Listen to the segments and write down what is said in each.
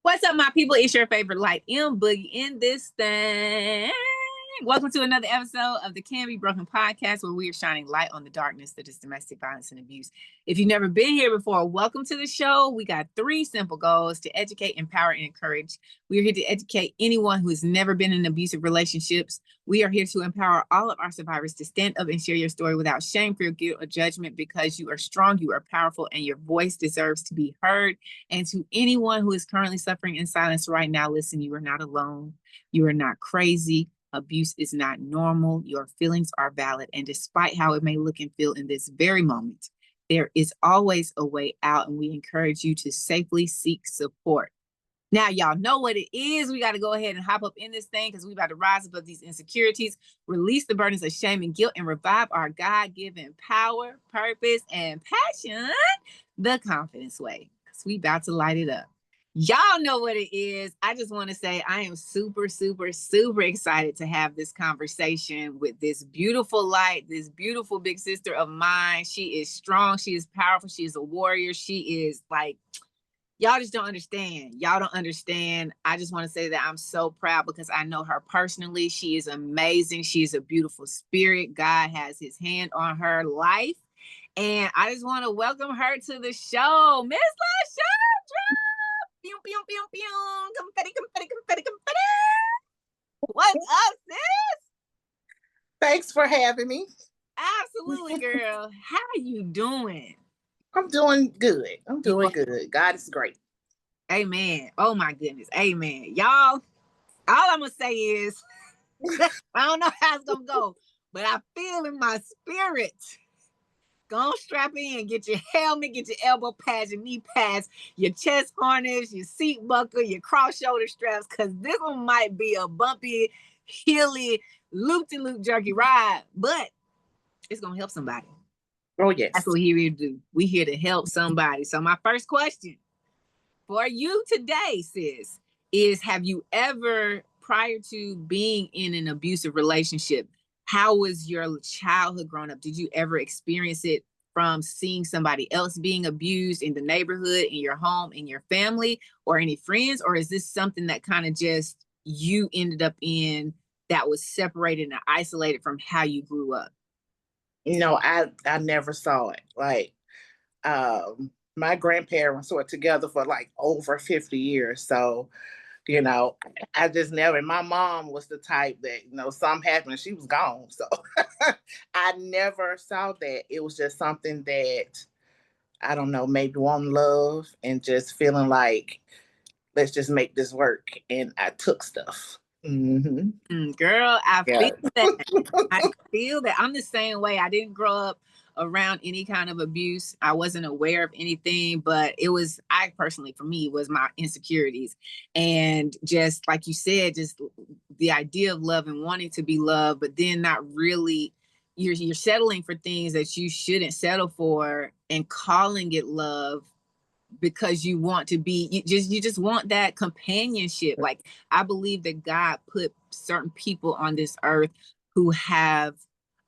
What's up, my people? It's your favorite light M Boogie in this thing. Welcome to another episode of the Can Be Broken podcast, where we are shining light on the darkness that is domestic violence and abuse. If you've never been here before, welcome to the show. We got 3 simple goals: to educate, empower, and encourage. We are here to educate anyone who has never been in abusive relationships. We are here to empower all of our survivors to stand up and share your story without shame, fear, guilt, or judgment, because you are strong, you are powerful, and your voice deserves to be heard. And to anyone who is currently suffering in silence right now, listen, you are not alone. You are not crazy. Abuse is not normal. Your feelings are valid. And despite how it may look and feel in this very moment, there is always a way out, and we encourage you to safely seek support. Now, y'all know what it is. We got to go ahead and hop up in this thing, because we about to rise above these insecurities, release the burdens of shame and guilt, and revive our God-given power, purpose, and passion the Conf1dence Way, because we about to light it up. Y'all know what it is. I just want to say I am super, super, super excited to have this conversation with this beautiful light, this beautiful big sister of mine. She is strong. She is powerful. She is a warrior. She is like... y'all just don't understand. Y'all don't understand. I just want to say that I'm so proud, because I know her personally. She is amazing. She is a beautiful spirit. God has his hand on her life. And I just want to welcome her to the show. Miss LaShondra! Pew, pew, pew, pew. Confetti, confetti, confetti, confetti. What's up, sis? Thanks for having me. Absolutely, girl. How are you doing? I'm doing good. I'm doing good. God is great. Amen. Oh my goodness. Amen. Y'all, all I'm gonna say is I don't know how it's gonna go, but I feel in my spirit. Go on, strap in, get your helmet, get your elbow pads, your knee pads, your chest harness, your seat buckle, your cross shoulder straps, because this one might be a bumpy, hilly, loop-de-loop jerky ride, but it's gonna help somebody. Oh, yes. That's what we're here to do. We're here to help somebody. So my first question for you today, sis, is have you ever, prior to being in an abusive relationship, how was your childhood growing up? Did you ever experience it from seeing somebody else being abused in the neighborhood, in your home, in your family, or any friends? Or is this something that kind of just you ended up in that was separated and isolated from how you grew up? No, I never saw it. Like, my grandparents were together for like over 50 years. So, I just never, my mom was the type that, something happened and she was gone. So I never saw that. It was just something that, I don't know, maybe wanting love and just feeling like, let's just make this work. And I took stuff. Mm-hmm. Girl, I feel that. I feel that. I'm the same way. I didn't grow up around any kind of abuse. I wasn't aware of anything, but for me, it was my insecurities. And just like you said, just the idea of love and wanting to be loved, but then not really, you're settling for things that you shouldn't settle for and calling it love because you want to be, you just want that companionship. Like, I believe that God put certain people on this earth who have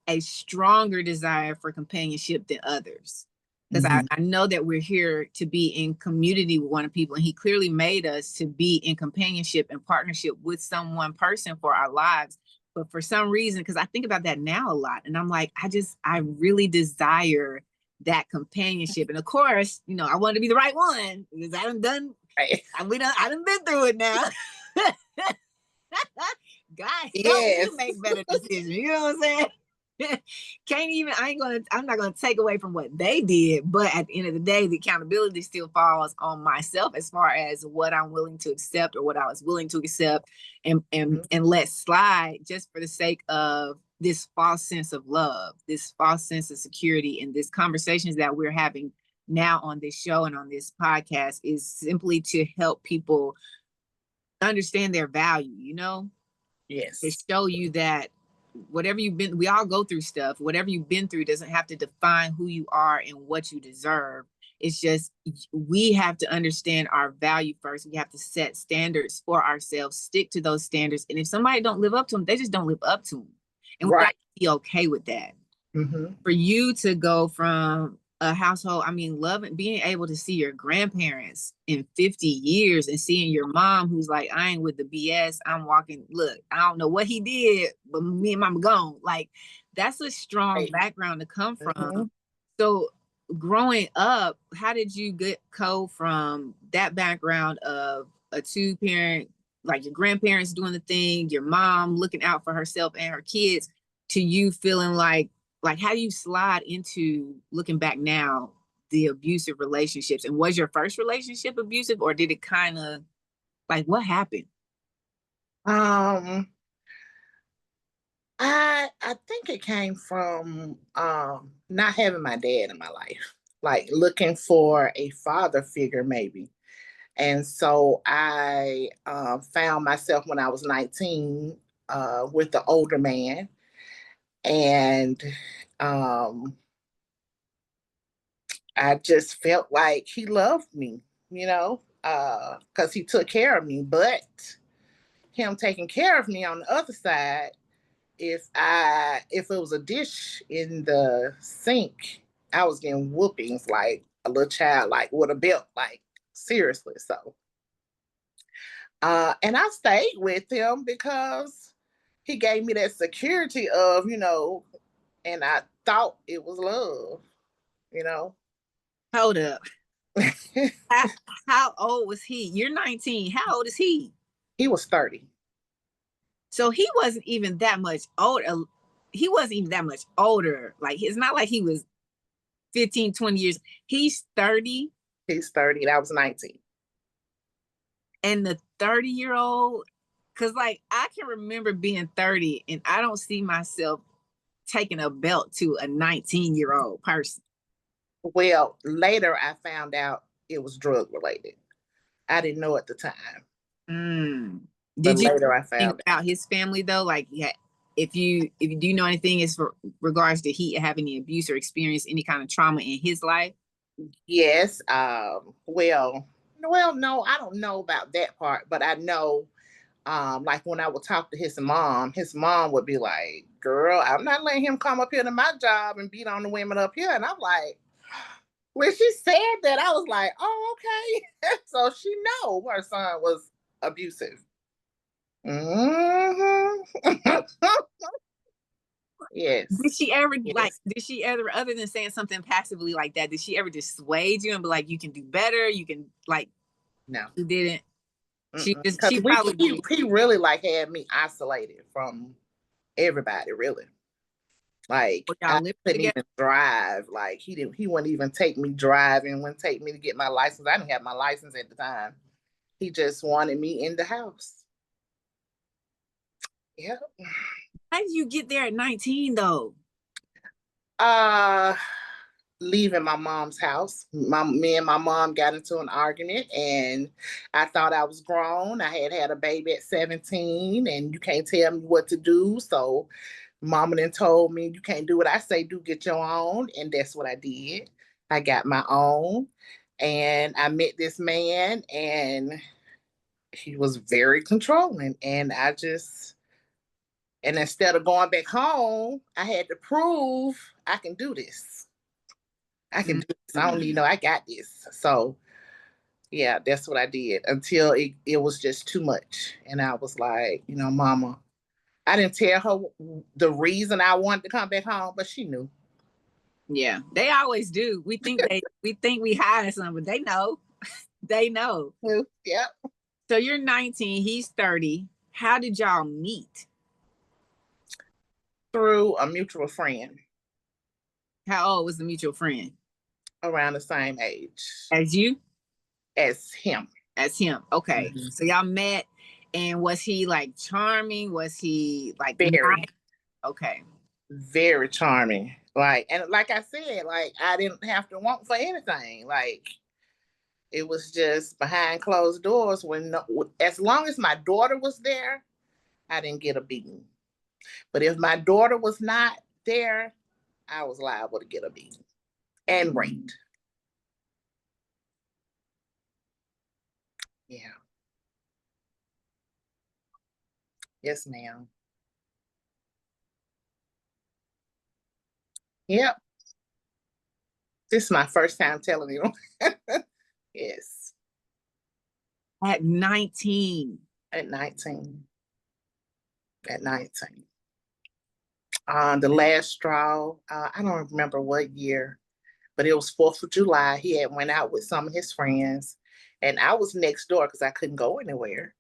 a stronger desire for companionship than others. Because I know that we're here to be in community with one people, and he clearly made us to be in companionship and partnership with one person for our lives. But for some reason, because I think about that now a lot, and I'm like, I really desire that companionship. And of course, I want to be the right one, because I done been through it now. God help me make better decisions. You know what I'm saying? I'm not gonna take away from what they did, but at the end of the day, the accountability still falls on myself as far as what I'm willing to accept, or what I was willing to accept and let slide, just for the sake of this false sense of love, this false sense of security. And this conversations that we're having now on this show and on this podcast is simply to help people understand their value, Yes. to show you that whatever you've been, we all go through stuff. Whatever you've been through doesn't have to define who you are and what you deserve. It's just, we have to understand our value first. We have to set standards for ourselves, stick to those standards. And if somebody don't live up to them, they just don't live up to them. And we got to be okay with that. For you to go from a household, I mean, loving, being able to see your grandparents in 50 years and seeing your mom who's like, I ain't with the BS. I'm walking, look, I don't know what he did, but me and mama gone. Like, that's a strong background to come from. Mm-hmm. So growing up, how did you go from that background of a two-parent, like your grandparents doing the thing, your mom looking out for herself and her kids, to you feeling like how do you slide into, looking back now, the abusive relationships? And was your first relationship abusive, or did it kind of, like, what happened? I think it came from not having my dad in my life, like looking for a father figure maybe. And so I found myself when I was 19 with the older man, and I just felt like he loved me, because he took care of me. But him taking care of me on the other side, if it was a dish in the sink, I was getting whoopings like a little child, like with a belt, like seriously. So, and I stayed with him because he gave me that security of, and I thought it was love, you know. Hold up. how, how old was he? You're 19. How old is he? He was 30. So he wasn't even that much older. He wasn't even that much older. Like, it's not like he was 15, 20 years. He's 30. He's 30 and I was 19. And the 30-year-old, because like I can remember being 30 and I don't see myself taking a belt to a 19-year-old person. Well, later I found out it was drug related. I didn't know at the time. But Did you later I think found about his family though? Like, yeah, if you do know anything as for regards to he have any abuse or experience any kind of trauma in his life? yes. Well, no, I don't know about that part, but I know, like when I would talk to his mom would be like, "Girl, I'm not letting him come up here to my job and beat on the women up here." And I'm like, when she said that, I was like, "Oh, okay." So she know her son was abusive. Mm-hmm. Did Yes. she ever Yes. did she ever, other than saying something passively like that, did she ever dissuade you and be like, you can do better, you can, like, No. she didn't? Because She probably did. he really like had me isolated from everybody, really. Like Were I y'all living couldn't together? even drive. Like he wouldn't even take me driving, wouldn't take me to get my license. I didn't have my license at the time. He just wanted me in the house. Yeah. How did you get there at 19 though? Uh Leaving my mom's house. Me and my mom got into an argument, and I thought I was grown. I had a baby at 17, and you can't tell me what to do. So mama then told me, you can't do what I say, do get your own. And that's what I did. I got my own, and I met this man, and he was very controlling. And instead of going back home, I had to prove I can do this. I can do this. I don't need I got this. So yeah, that's what I did until it was just too much. And I was like, mama, I didn't tell her the reason I wanted to come back home, but she knew. Yeah, they always do. We think we hide something, but they know. They know. Yeah. So you're 19, he's 30. How did y'all meet? Through a mutual friend How old was the mutual friend? around the same age As you? as him. As him. Okay. Mm-hmm. So y'all met, and was he like charming? Was he like Very, nice? Okay. very charming. And like I said, like I didn't have to want for anything. Like it was just behind closed doors as long as my daughter was there, I didn't get a beating. But if my daughter was not there, I was liable to get a beating and raped. Yeah. Yes, ma'am. Yep. This is my first time telling you. Yes. At 19. At 19. At 19. The last straw, I don't remember what year, but it was 4th of July. He had went out with some of his friends, and I was next door because I couldn't go anywhere.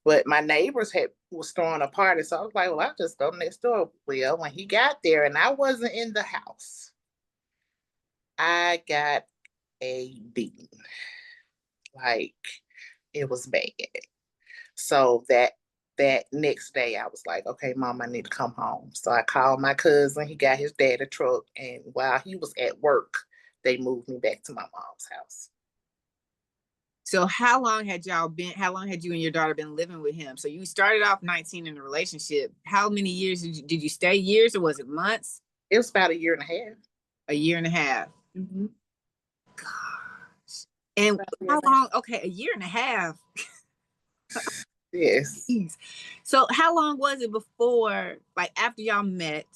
But my neighbors was throwing a party, so I was like, well, I'll just go next door. Well, when he got there and I wasn't in the house, I got a beating. Like, it was bad. So that next day I was like, okay, Mom, I need to come home. So I called my cousin. He got his dad a truck, and while he was at work, they moved me back to my mom's house. So how long had you and your daughter been living with him? So you started off 19 in a relationship. How many years did you stay? Years, or was it months? It was about a year and a half. A year and a half. Mm-hmm. Gosh. And how long? Okay, a year and a half. Yes. Jeez. So how long was it before, like after y'all met,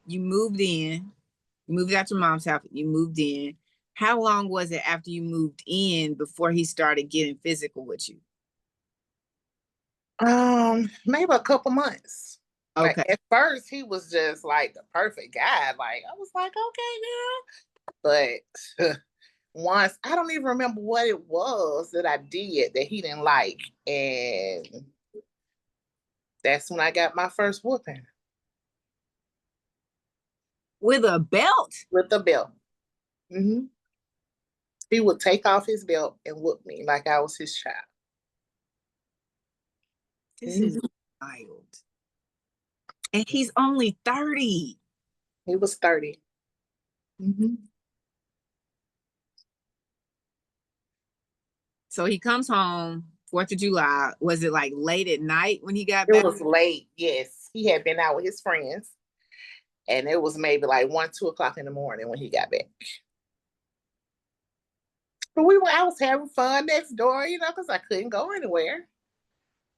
you moved out your mom's house, you moved in. How long was it after you moved in before he started getting physical with you? Maybe a couple months. Okay. Like, at first he was just like the perfect guy. Like, I was like, okay, girl. But once, I don't even remember what it was that I did that he didn't like. And that's when I got my first whooping. With a belt? With the belt. Mm-hmm. He would take off his belt and whoop me like I was his child. This is wild. And he's only 30. He was 30. Mm-hmm. So he comes home 4th of July. Was it like late at night when he got It back? was late, yes. He had been out with his friends. And it was maybe like 1, 2 o'clock in the morning when he got back. But I was having fun next door, because I couldn't go anywhere.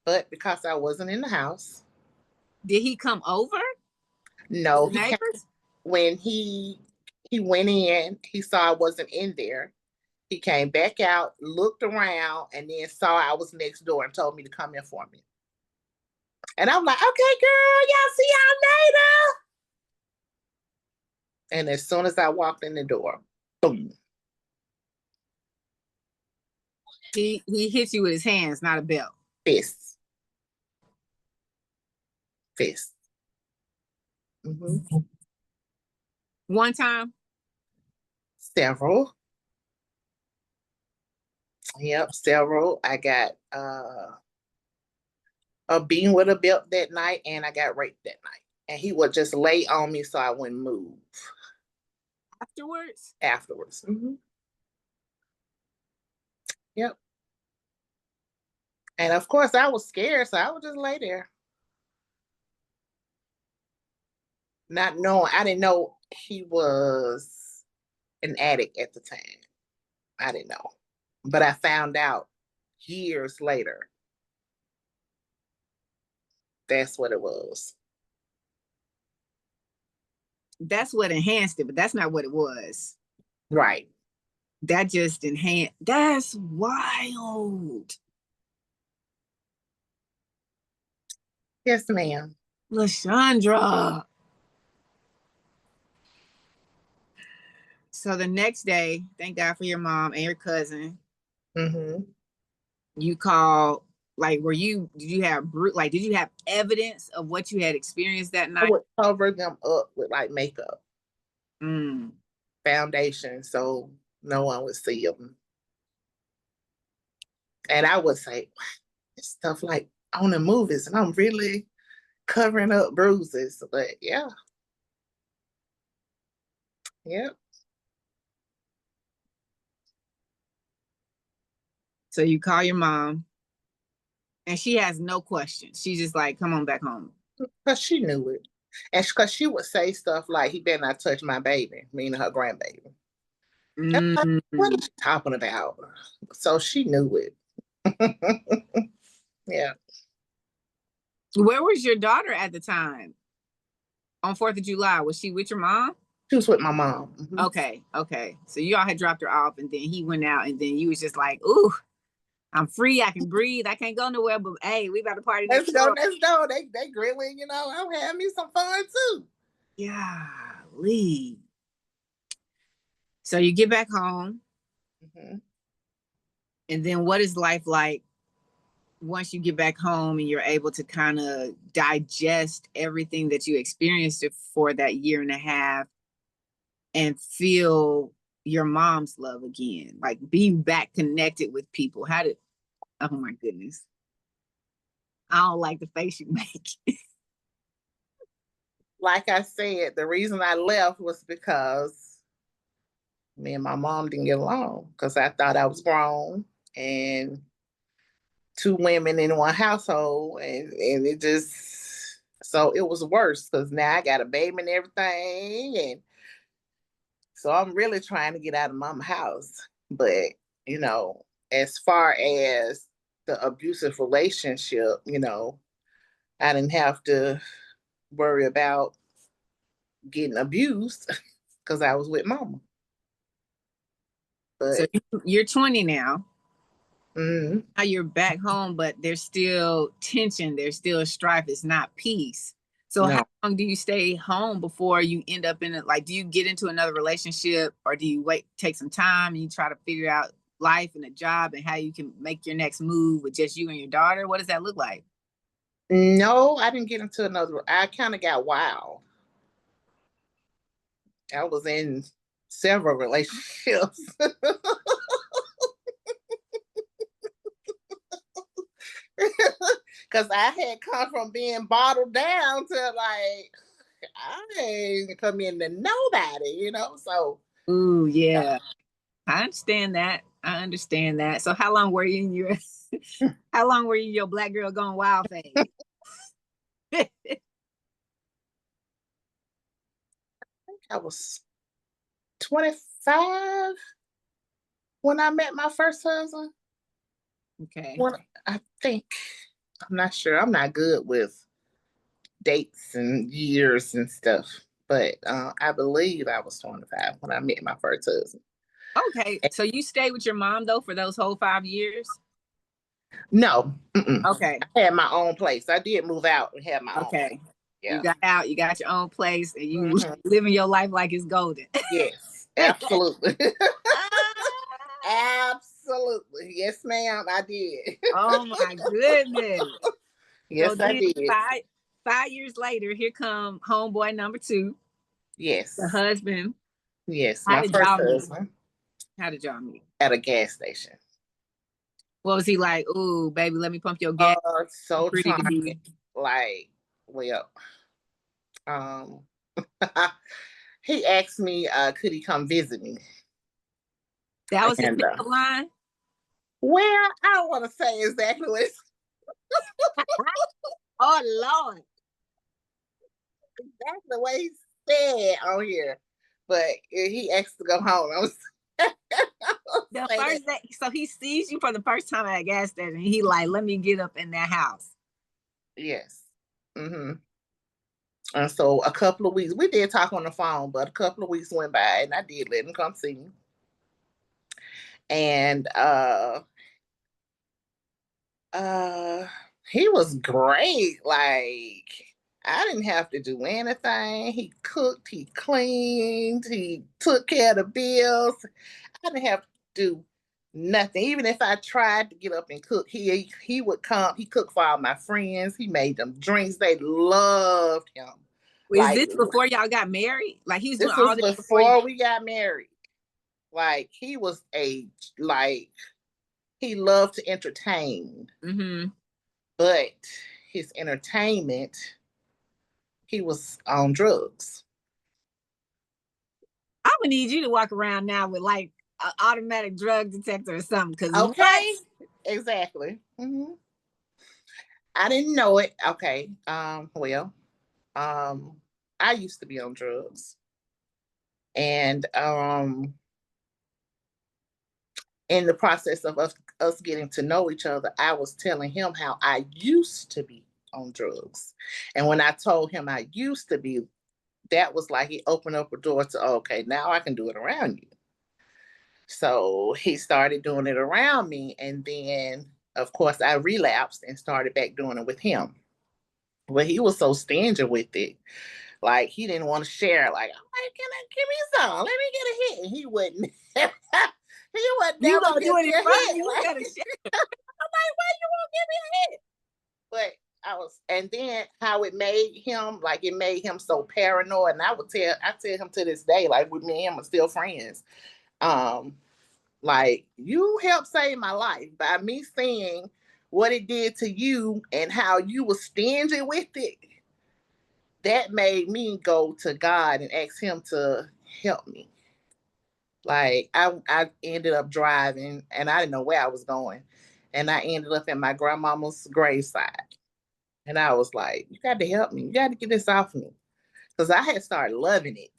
But because I wasn't in the house. Did he come over? No, neighbors? When he went in, he saw I wasn't in there. He came back out, looked around, and then saw I was next door and told me to come in for me. And I'm like, okay, girl, y'all see y'all later. And as soon as I walked in the door, boom. He hit you with his hands, not a belt. Fist. Mm-hmm. One time? Several. Yep, several. I got a beating with a belt that night, and I got raped that night. And he would just lay on me so I wouldn't move. Afterwards? Afterwards. Mm-hmm. Yep. And of course, I was scared, so I would just lay there. Not knowing, I didn't know he was an addict at the time. I didn't know. But I found out years later. That's what it was. That's what enhanced it, but that's not what it was. Right. That just enhanced. That's wild. Yes, ma'am. LaShondra. So the next day, thank God for your mom and your cousin. Mm-hmm. You call, like, did you have evidence of what you had experienced that night? I would cover them up with like makeup. Mm. Foundation, so no one would see them. And I would say, it's stuff like on the movies, and I'm really covering up bruises. But yeah. Yep. So you call your mom, and she has no questions. She's just like, come on back home. Because she knew it. And because she would say stuff like, he better not touch my baby, meaning her grandbaby. Mm. What are you talking about? So she knew it. Yeah. Where was your daughter at the time? On 4th of July? Was she with your mom? She was with my mom. Mm-hmm. Okay. So you all had dropped her off, and then he went out, and then you was just like, ooh, I'm free. I can breathe. I can't go nowhere, but hey, we about to party next door. Let's go. They grilling, I'm having me some fun too. Golly. So you get back home, and then what is life like once you get back home and you're able to kind of digest everything that you experienced for that year and a half and feel your mom's love again, like being back connected with people? Oh my goodness. I don't like the face you make. Like I said, the reason I left was because me and my mom didn't get along, because I thought I was grown and two women in one household, and it just, so it was worse because now I got a baby and everything, and so I'm really trying to get out of mama's house. But as far as the abusive relationship, I didn't have to worry about getting abused because I was with mama. But so you're 20 now. Mm-hmm. Now you're back home, but there's still tension, there's still strife, it's not peace. So how long do you stay home before you end up in it? Like, do you get into another relationship, or do you take some time and you try to figure out life and a job and how you can make your next move with just you and your daughter? What does that look like? No, I didn't get into another. I kind of got wild. I was in several relationships. Because I had come from being bottled down to like, I ain't come into nobody, so. Ooh, yeah. I understand that. So how long were you in your how long were you in your black girl gone wild phase? I think I was 25 when I met my first husband. Okay. I think, I'm not sure. I'm not good with dates and years and stuff, but I believe I was 25 when I met my first husband. Okay, so you stayed with your mom though for those whole 5 years? No. Okay. I had my own place. I did move out and have my own place. Yeah. You got out, you got your own place, and you living your life like it's golden. Yes, absolutely. Absolutely. Yes, ma'am, I did. Oh my goodness. Yes, so I did. 5 years later, here come homeboy number 2. Yes. The husband. Yes, my first husband. How did y'all meet? At a gas station. What was he like? Ooh, baby, let me pump your gas. So charming. Like, well, he asked me, could he come visit me? That was his pickup line? Well, I don't want to say exactly what it's. Oh, Lord. Exactly the way he said on here. But he asked to go home. The first day, so he sees you for the first time at a gas station, and he like, let me get up in that house. Yes. And so a couple of weeks, we did talk on the phone, but a couple of weeks went by, and I did let him come see me. And he was great. Like, I didn't have to do anything. He cooked, he cleaned, he took care of the bills. I didn't have to do nothing. Even if I tried to get up and cook, he would come. He cooked for all my friends. He made them drinks. They loved him. Is this before y'all got married? Like, he's doing all this before we got married. Like, he was he loved to entertain. But his entertainment, he was on drugs. I would need you to walk around now with like an automatic drug detector or something. Cause okay, exactly. I didn't know it. Okay. Well, I used to be on drugs, and in the process of us getting to know each other, I was telling him how I used to be on drugs, and when I told him I used to be, that was like, he opened up a door to, okay, now I can do it around you. So he started doing it around me. And then, of course, I relapsed and started back doing it with him. But he was so stingy with it. Like, he didn't want to share. Like, I'm like, can I give me some? Let me get a hit. And he wouldn't. He would You never gonna give do it me in a front of hit. me? You Like, better share. I'm like, why you won't give me a hit? But I was, and then how it made him, like, it made him so paranoid. And I tell him to this day, like, with me and him are still friends. Like, you helped save my life by me seeing what it did to you and how you were stingy with it. That made me go to God and ask him to help me. Like, I ended up driving and I didn't know where I was going. And I ended up at my grandmama's graveside. And I was like, you got to help me. You got to get this off me. Because I had started loving it.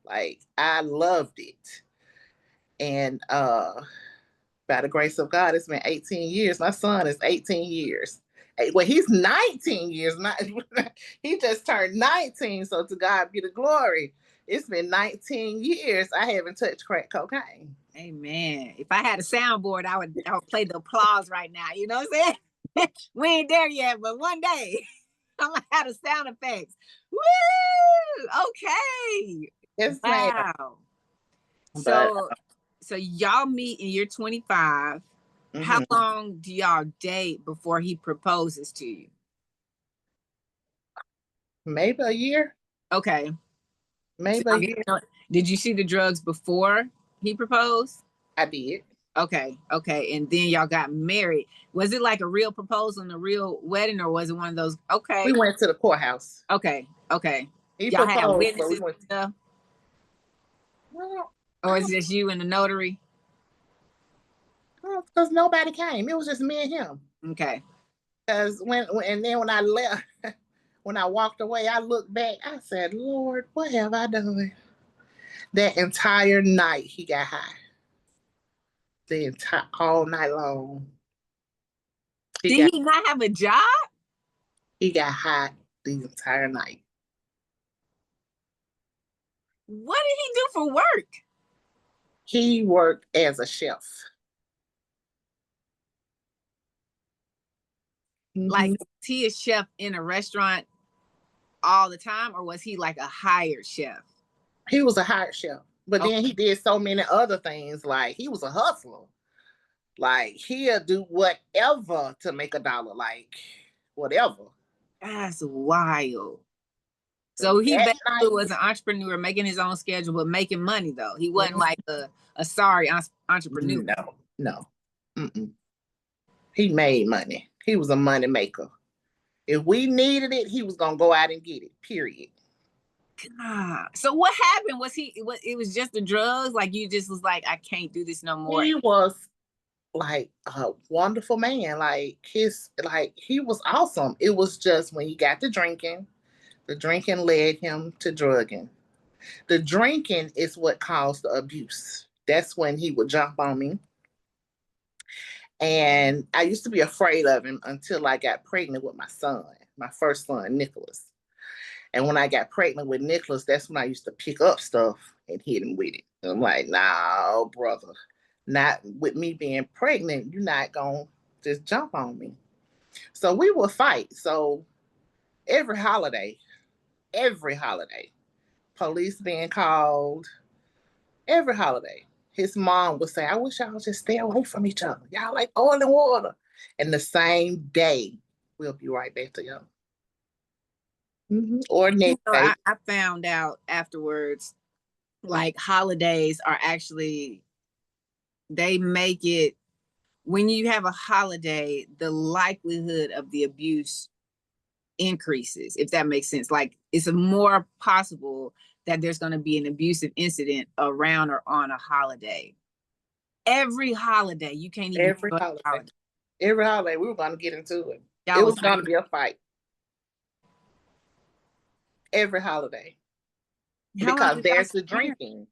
Like, I loved it. And by the grace of God, it's been 18 years. My son is 18 years. Well, he's 19 years. Not, he just turned 19. So to God be the glory. It's been 19 years. I haven't touched crack cocaine. Amen. If I had a soundboard, I would play the applause right now. You know what I'm saying? We ain't there yet, but one day I'm gonna have the sound effects. Woo! Okay. Yes, ma'am. Wow. But So y'all meet and you're 25. How long do y'all date before he proposes to you? maybe a year. Okay. Maybe So a year. did you see the drugs before he proposed? I did. Okay. And then y'all got married. Was it like a real proposal and a real wedding, or was it one of those? Okay. We went to the courthouse. Okay. He Y'all had proposed, witnesses so we went. and stuff? Well, Or is it just you and the notary? because nobody came. It was just me and him. Okay. Because and then when I left, when I walked away, I looked back. I said, Lord, what have I done? That entire night, he got high. The entire all night long. Did he not have a job? He got high the entire night. What did he do for work? He worked as a chef. Like, was he a chef in a restaurant all the time, or was he like a hired chef? He was a hired chef, but then he did so many other things. Like, he was a hustler. Like, he'll do whatever to make a dollar. Like, whatever. That's wild. So he basically was an entrepreneur, making his own schedule, but making money though. He wasn't like a sorry entrepreneur. No. Mm-mm. He made money. He was a money maker. If we needed it, he was gonna go out and get it. Period. God. So what happened? It was just the drugs? Like, you just was like, I can't do this no more. He was like a wonderful man. Like, he was awesome. It was just when he got to drinking, the drinking led him to drugging. The drinking is what caused the abuse. That's when he would jump on me. And I used to be afraid of him until I got pregnant with my son, my first son, Nicholas. And when I got pregnant with Nicholas, that's when I used to pick up stuff and hit him with it. And I'm like, nah, brother, not with me being pregnant. You're not going to just jump on me. So we would fight. So every holiday, police being called, every holiday, his mom would say, I wish y'all just stay away from each other. Y'all like oil and water. And the same day, we'll be right back to y'all. Or next day. I found out afterwards, like, holidays are actually, they make it, when you have a holiday, the likelihood of the abuse increases, if that makes sense. Like, it's more possible that there's going to be an abusive incident around or on a holiday. Every holiday, you can't even. Every holiday, we were going to get into it. Y'all it was going to be a fight. Every holiday. Because there's the drinking.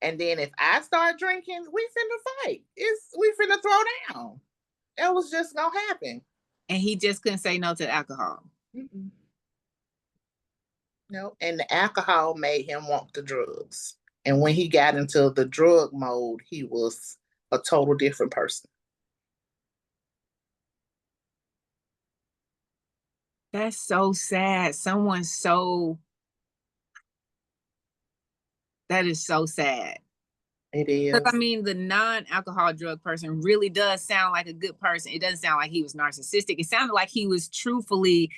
And then if I start drinking, we finna fight. We finna throw down. That was just gonna happen. And he just couldn't say no to alcohol. No, and the alcohol made him want the drugs. And when he got into the drug mode, he was a total different person. That's so sad. That is so sad. It is. Because I mean, the non-alcohol drug person really does sound like a good person. It doesn't sound like he was narcissistic. It sounded like he was truthfully,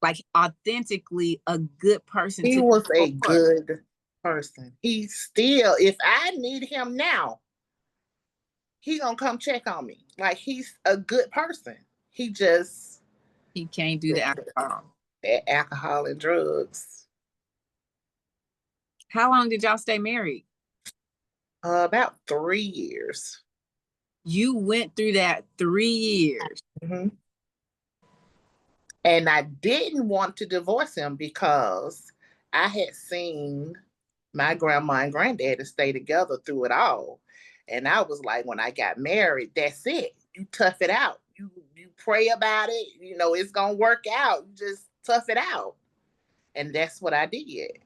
like authentically a good person. He was a good person. He still, if I need him now, he gonna come check on me. Like, he's a good person. He can't do the alcohol. That alcohol and drugs. How long did y'all stay married? About 3 years. You went through that 3 years. Mm-hmm. And I didn't want to divorce him because I had seen my grandma and granddaddy stay together through it all. And I was like, when I got married, that's it. You tough it out. You pray about it. You know, it's going to work out. You just tough it out. And that's what I did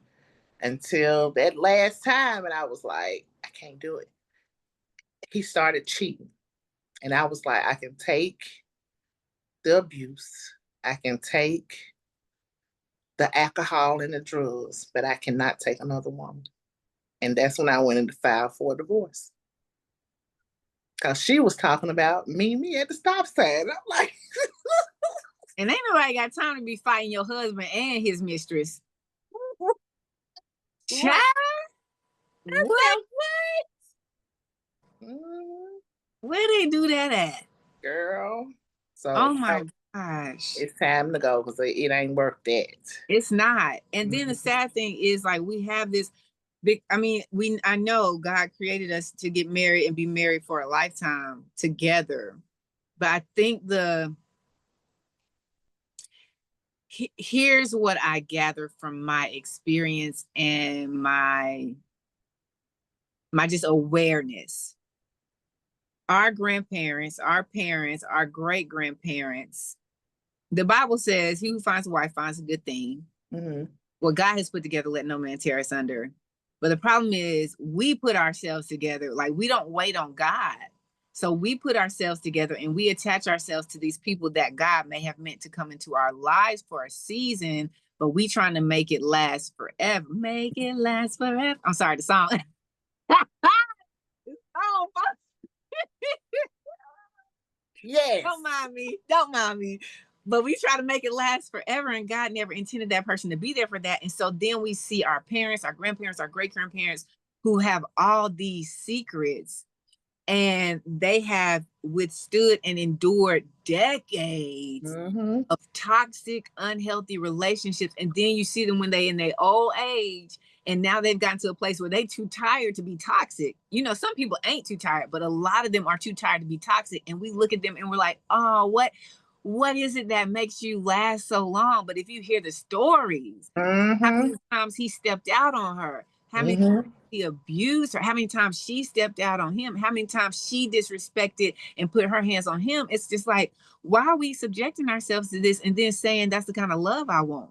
until that last time. And I was like, I can't do it. He started cheating. And I was like, I can take the abuse. I can take the alcohol and the drugs, but I cannot take another woman. And that's when I went in to file for a divorce. Because she was talking about me at the stop sign. I'm like, and ain't nobody got time to be fighting your husband and his mistress. Child? What? Where they do that at? Girl. So, oh my gosh. It's time to go because it ain't worth that. It's not. And then the sad thing is, like, we have this big, I know God created us to get married and be married for a lifetime together. But I think here's what I gather from my experience and my just awareness. Our grandparents, our parents, our great grandparents, the Bible says, he who finds a wife finds a good thing. Mm-hmm. What God has put together, let no man tear us under. But the problem is, we put ourselves together. Like, we don't wait on God. So we put ourselves together and we attach ourselves to these people that God may have meant to come into our lives for a season, but we trying to make it last forever. Make it last forever. I'm sorry, the song. Oh, yes. Don't mind me. But we try to make it last forever, and God never intended that person to be there for that. And so then we see our parents, our grandparents, our great-grandparents who have all these secrets, and they have withstood and endured decades of toxic, unhealthy relationships. And then you see them when they in their old age, and now they've gotten to a place where they too tired to be toxic. You know, some people ain't too tired, but a lot of them are too tired to be toxic. And we look at them and we're like, oh, what is it that makes you last so long? But if you hear the stories, how many times he stepped out on her, how many times he abused her, how many times she stepped out on him, how many times she disrespected and put her hands on him. It's just like, why are we subjecting ourselves to this and then saying that's the kind of love I want?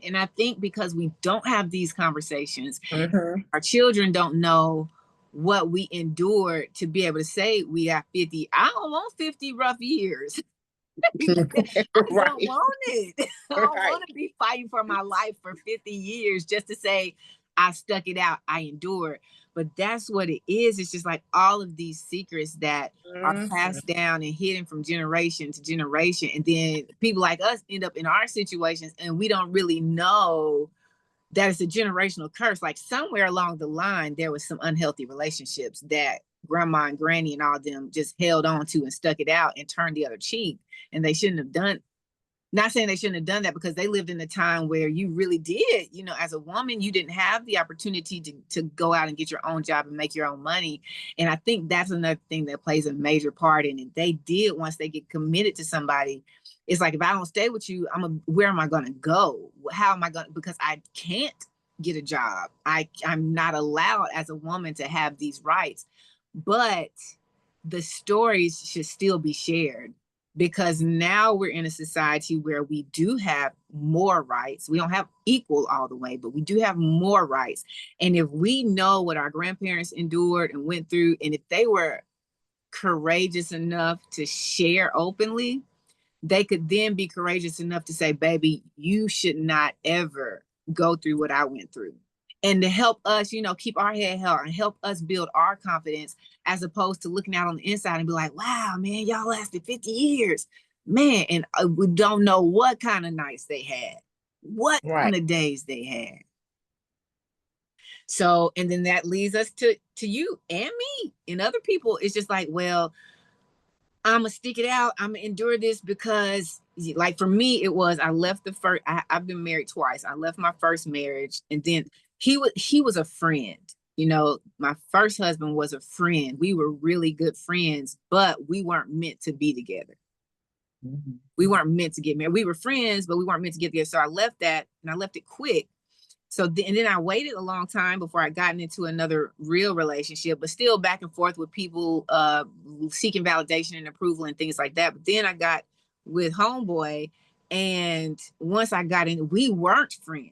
And I think because we don't have these conversations, our children don't know what we endured to be able to say we got 50. I don't want 50 rough years. I don't want it. I don't want to be fighting for my life for 50 years just to say I stuck it out, I endured. But that's what it is. It's just like all of these secrets that are passed down and hidden from generation to generation. And then people like us end up in our situations and we don't really know that it's a generational curse. Like, somewhere along the line, there was some unhealthy relationships that grandma and granny and all them just held on to and stuck it out and turned the other cheek. And they shouldn't have done. Not saying they shouldn't have done that, because they lived in a time where you really did, you know, as a woman, you didn't have the opportunity to go out and get your own job and make your own money. And I think that's another thing that plays a major part in it. They did, once they get committed to somebody, it's like, if I don't stay with you, where am I going to go? How am I going to, because I can't get a job. I'm not allowed as a woman to have these rights, but the stories should still be shared. because now we're in a society where we do have more rights. We don't have equal all the way, but we do have more rights. And if we know what our grandparents endured and went through, and if they were courageous enough to share openly, they could then be courageous enough to say, baby, you should not ever go through what I went through. And to help us, you know, keep our head held and help us build our confidence, as opposed to looking out on the inside and be like, wow, man, y'all lasted 50 years. Man, and we don't know what kind of nights they had, what kind of days they had. So, and then that leads us to you and me and other people. It's just like, well, I'm gonna stick it out. I'm gonna endure this because, like, for me, it was, I left the first, I've been married twice. I left my first marriage, and then he was a friend. You know, my first husband was a friend. We were really good friends, but we weren't meant to be together. Mm-hmm. We weren't meant to get married. We were friends, but we weren't meant to get together. So I left that, and I left it quick. So and then I waited a long time before I gotten into another real relationship, but still back and forth with people seeking validation and approval and things like that. But then I got with homeboy, and once I got in, we weren't friends.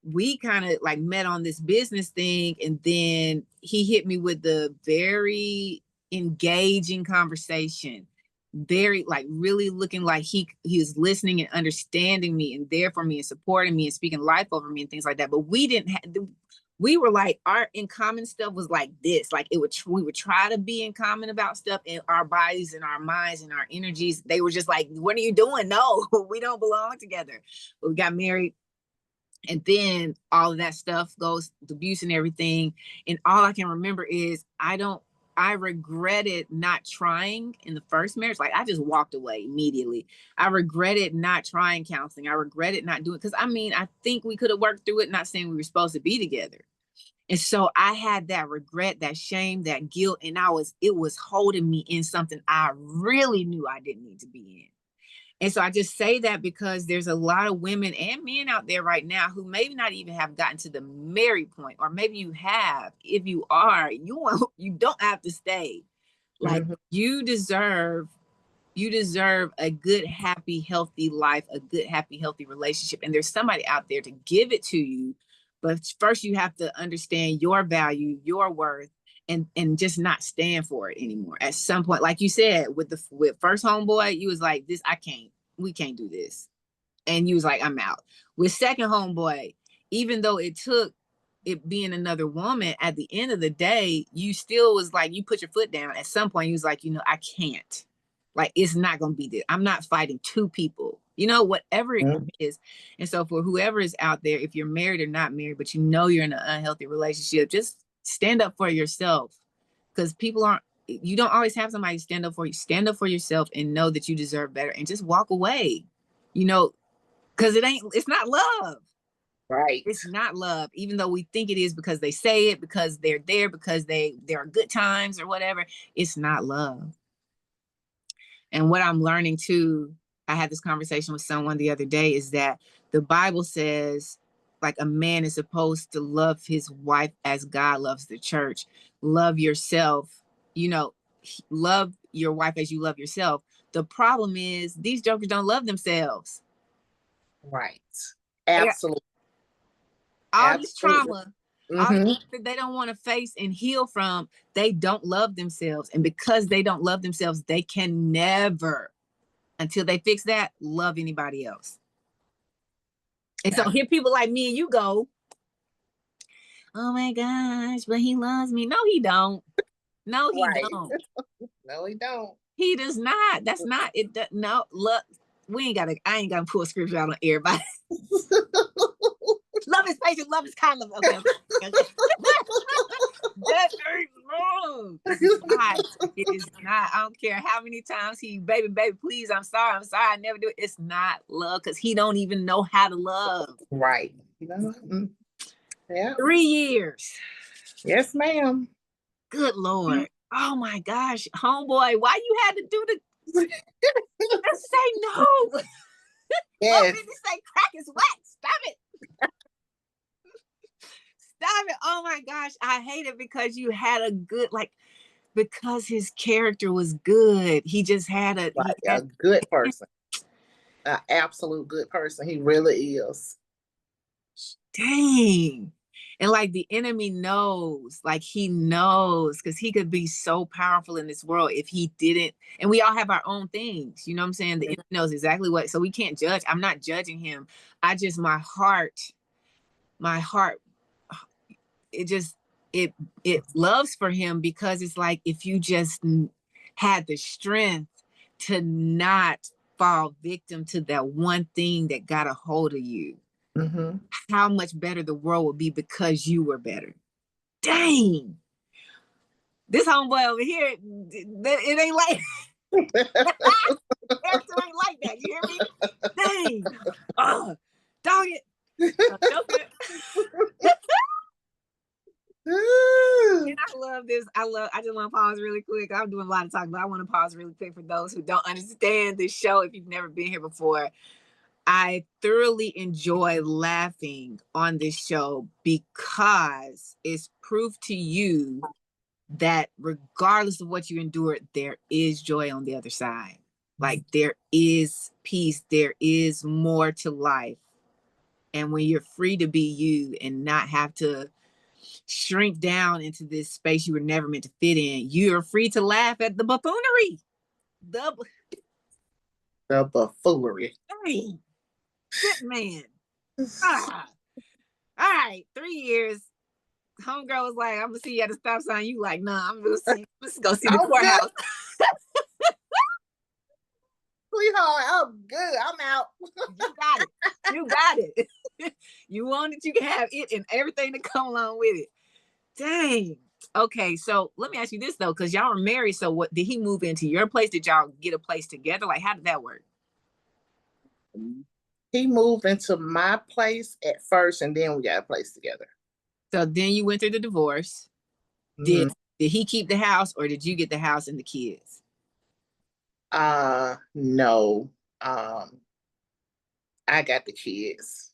We kind of like met on this business thing, and then he hit me with the very engaging conversation, very like really looking like he was listening and understanding me and there for me and supporting me and speaking life over me and things like that. But we didn't have, we were like, our in common stuff was like this, like we would try to be in common about stuff, and our bodies and our minds and our energies, they were just like, what are you doing? No, we don't belong together. But we got married, and then all of that stuff goes, the abuse and everything. And all I can remember is I regretted not trying in the first marriage. Like, I just walked away immediately. I regretted not trying counseling. I regretted not doing, because I mean, I think we could have worked through it, not saying we were supposed to be together. And so I had that regret, that shame, that guilt, and it was holding me in something I really knew I didn't need to be in. And so I just say that because there's a lot of women and men out there right now who maybe not even have gotten to the married point, or maybe you have. If you are, you don't have to stay. Like, mm-hmm. you deserve a good, happy, healthy life, a good, happy, healthy relationship. And there's somebody out there to give it to you. But first you have to understand your value, your worth, and just not stand for it anymore. At some point, like you said, with first homeboy, you was like, we can't do this. And you was like, I'm out. With second homeboy, even though it took it being another woman, at the end of the day, you still was like, you put your foot down. At some point, you was like, I can't. Like, it's not going to be this. I'm not fighting two people, whatever it is. And so for whoever is out there, if you're married or not married, but you're in an unhealthy relationship, just stand up for yourself, because you don't always have somebody stand up for you. Stand up for yourself and know that you deserve better, and just walk away, because it's not love. Right. It's not love, even though we think it is, because they say it, because they're there, because there are good times or whatever. It's not love. And what I'm learning too, I had this conversation with someone the other day, is that the Bible says, like, a man is supposed to love his wife as God loves the church. Love yourself, love your wife as you love yourself. The problem is these jokers don't love themselves. Right. Absolutely. All this trauma, all the that they don't want to face and heal from, they don't love themselves. And because they don't love themselves, they can never, until they fix that, love anybody else. And so here people like me and you go, oh my gosh, but he loves me. No, he don't. No, he don't. No, he don't. He does not. That's not it. No, look, I ain't gotta pull a scripture out on everybody. Love is patient, love is kind. Okay. That ain't wrong. It is not. I don't care how many times baby, please, I'm sorry, I never do it. It's not love, because he don't even know how to love. Right. Yeah. 3 years. Yes, ma'am. Good Lord. Oh my gosh, homeboy, why you had to do the just say no? Yes. Did say crack is wet? Stop it. Stop it. Oh my gosh, I hate it, because you had a good, like, because his character was good. He just had Like a good person, an absolute good person. He really is. Dang. And like the enemy knows, like he knows, because he could be so powerful in this world if he didn't. And we all have our own things, you know what I'm saying? The enemy knows exactly what, so we can't judge. I'm not judging him. My heart, it loves for him, because it's like, if you just had the strength to not fall victim to that one thing that got a hold of you, how much better the world would be because you were better. Dang. This homeboy over here, it ain't like character ain't like that. You hear me? Dang. Dog it. And I love this. I just want to pause really quick. I'm doing a lot of talking, but I want to pause really quick for those who don't understand this show. If you've never been here before, I thoroughly enjoy laughing on this show because it's proof to you that regardless of what you endured, there is joy on the other side. Like, there is peace. There is more to life. And when you're free to be you and not have to shrink down into this space you were never meant to fit in, you're free to laugh at the buffoonery. The buffoonery. Hey, shit, man. All right, 3 years. Homegirl was like, I'm gonna see you at the stop sign. You like, nah, I'm gonna go see the courthouse. Sweetheart, I'm good. I'm out. You got it. You want it, you can have it and everything that come along with it. Dang. Okay, so let me ask you this though, because y'all are married. So what, did he move into your place? Did y'all get a place together? Like, how did that work? He moved into my place at first, and then we got a place together. So then you went through the divorce. Did he keep the house, or did you get the house and the kids? No. I got the kids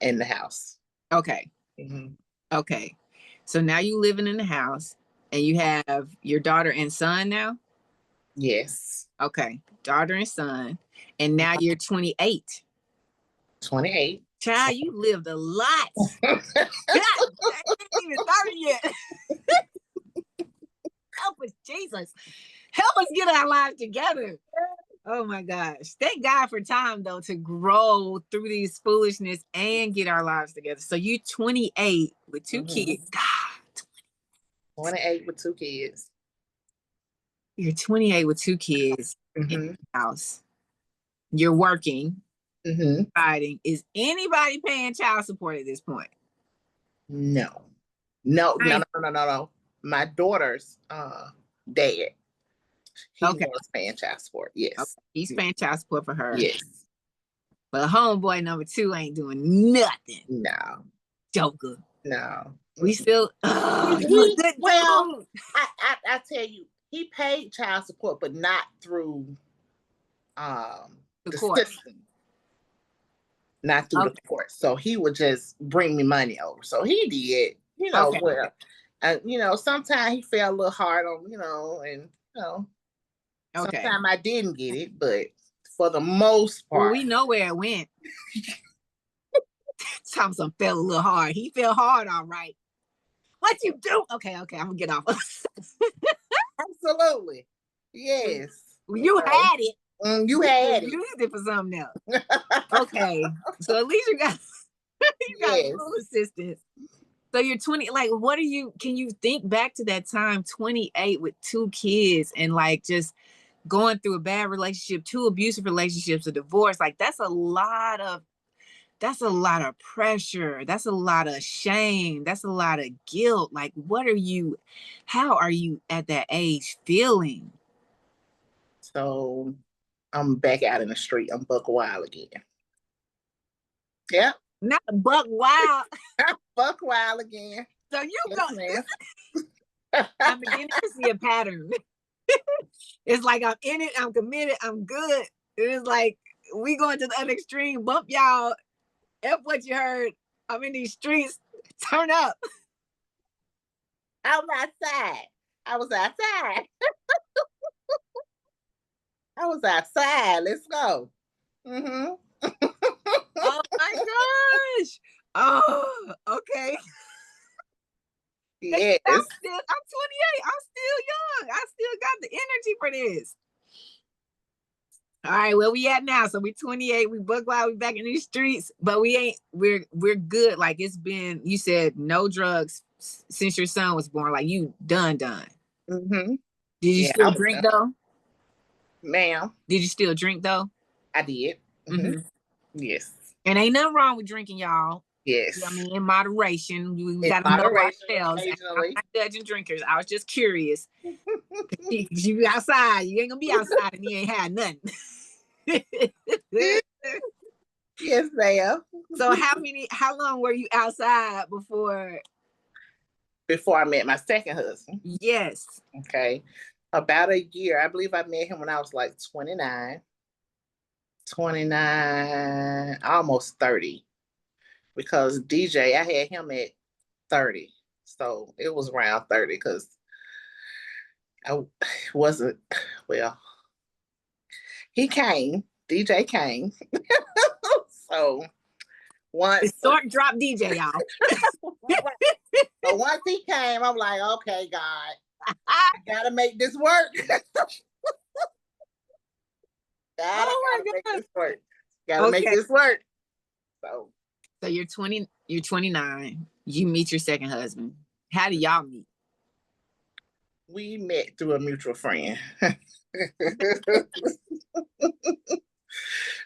in the house. Okay. Okay. So now you living in the house and you have your daughter and son now? Yes. Okay. Daughter and son. And now you're 28. 28. Child, you lived a lot. God, I ain't even 30 yet. Help us, Jesus. Help us get our lives together. Oh my gosh. Thank God for time though to grow through these foolishness and get our lives together. So you 28 with 2 kids. God. 28 with 2 kids. You're 28 with 2 kids in the house. You're working. Fighting. Is anybody paying child support at this point? No. My daughter's dad. He was paying child support. Yes. Okay. He's paying child support for her. Yes. But homeboy number 2 ain't doing nothing. No. Joker. No. We still I tell you, he paid child support, but not through the system. Not through the court. So he would just bring me money over. So he did, sometimes he fell a little hard on, and sometimes I didn't get it, but for the most part. Well, we know where it went. Thompson fell a little hard. He fell hard, all right. What you do? Okay, I'm gonna get off. Absolutely. Yes. You had it. You had it. You used it for something else. Okay. So at least you got full assistance. So you're 20, like, can you think back to that time, 28 with 2 kids and like just going through a bad relationship, 2 abusive relationships, a divorce? Like, that's a lot of pressure. That's a lot of shame. That's a lot of guilt. Like, how are you at that age feeling? So I'm back out in the street. I'm buck wild again. Yeah. Not buck wild. Buck wild again. So you I'm beginning to see a pattern. It's like I'm in it, I'm committed, I'm good. It's like we going to the other extreme. Bump y'all. F what you heard. I'm in these streets. Turn up. I'm outside. I was outside. I was outside. Let's go. Mm-hmm. Oh my gosh. Oh, okay. Yes. I'm 28. I'm still young. I still got the energy for this. All right, where we at now? So we 28. We buck wild. We back in these streets, but we ain't. We're good. Like it's been. You said no drugs since your son was born. Like you done. Mm-hmm. Did you Yeah, I still was drink done. though? Ma'am, Did you still drink though? I did. Mm-hmm. Mm-hmm. Yes. And ain't nothing wrong with drinking, y'all. Yes. I mean, in moderation. We In got to know moderation, ourselves. I'm occasionally. not judging drinkers. I was just curious. You outside. You ain't gonna be outside and you ain't had nothing. Yes, ma'am. So how long were you outside before? Before I met my second husband. Yes. Okay. About a year. I believe I met him when I was like 29. 29, almost 30. Because DJ, I had him at 30. So it was around 30 because I wasn't, well, he came, DJ came. So once, It's short drop DJ, y'all. but once he came, I'm like, okay, God, I gotta make this work. Gotta make this work. Gotta make this work. So you're 20, you're 29. You meet your second husband. How do y'all meet? We met through a mutual friend.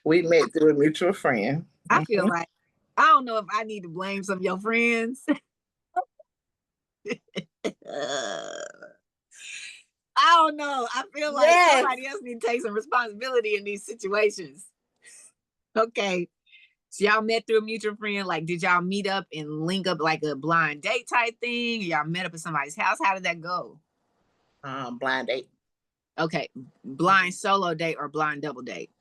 We met through a mutual friend. I feel like I don't know if I need to blame some of your friends. I don't know. I feel like somebody else needs to take some responsibility in these situations. Okay. So y'all met through a mutual friend. Like, did y'all meet up and link up like a blind date type thing? Y'all met up at somebody's house? How did that go? Blind date. Okay. Blind solo date or blind double date?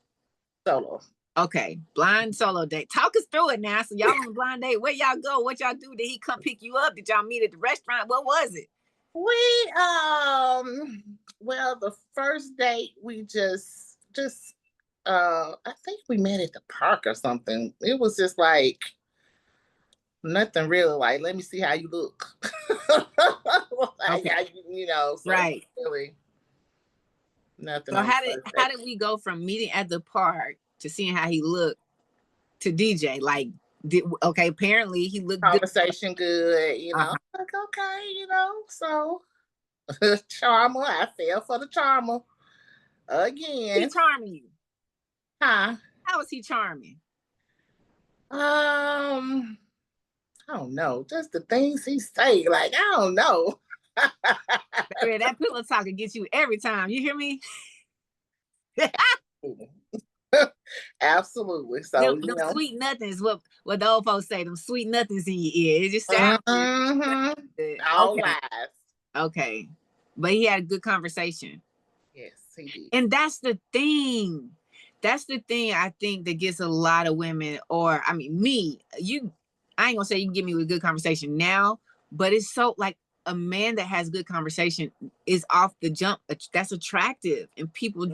Solo. Okay. Blind solo date. Talk us through it now. So y'all on a blind date. Where y'all go? What y'all do? Did he come pick you up? Did y'all meet at the restaurant? What was it? We well, the first date we just I think we met at the park or something. It was just like nothing really, like, let me see how you look. Like, Okay. So right. Really nothing. So how did we go from meeting at the park to seeing how he looked to DJ? Like, apparently he looked conversation good, like, okay, so charmer. I fell for the charmer again. He charming you? Huh? How was he charming? I don't know. Just the things he say. Like, I don't know. Baby, that pillow talk can get you every time. You hear me? Absolutely. So them sweet nothings. What the old folks say? Them sweet nothings in your ear. It just sounds good. All lies. Okay, but he had a good conversation. Yes, he did. And that's the thing. That's the thing I think that gets a lot of women, or I mean me. I ain't gonna say you can get me with a good conversation now, but it's so like a man that has good conversation is off the jump. That's attractive, and people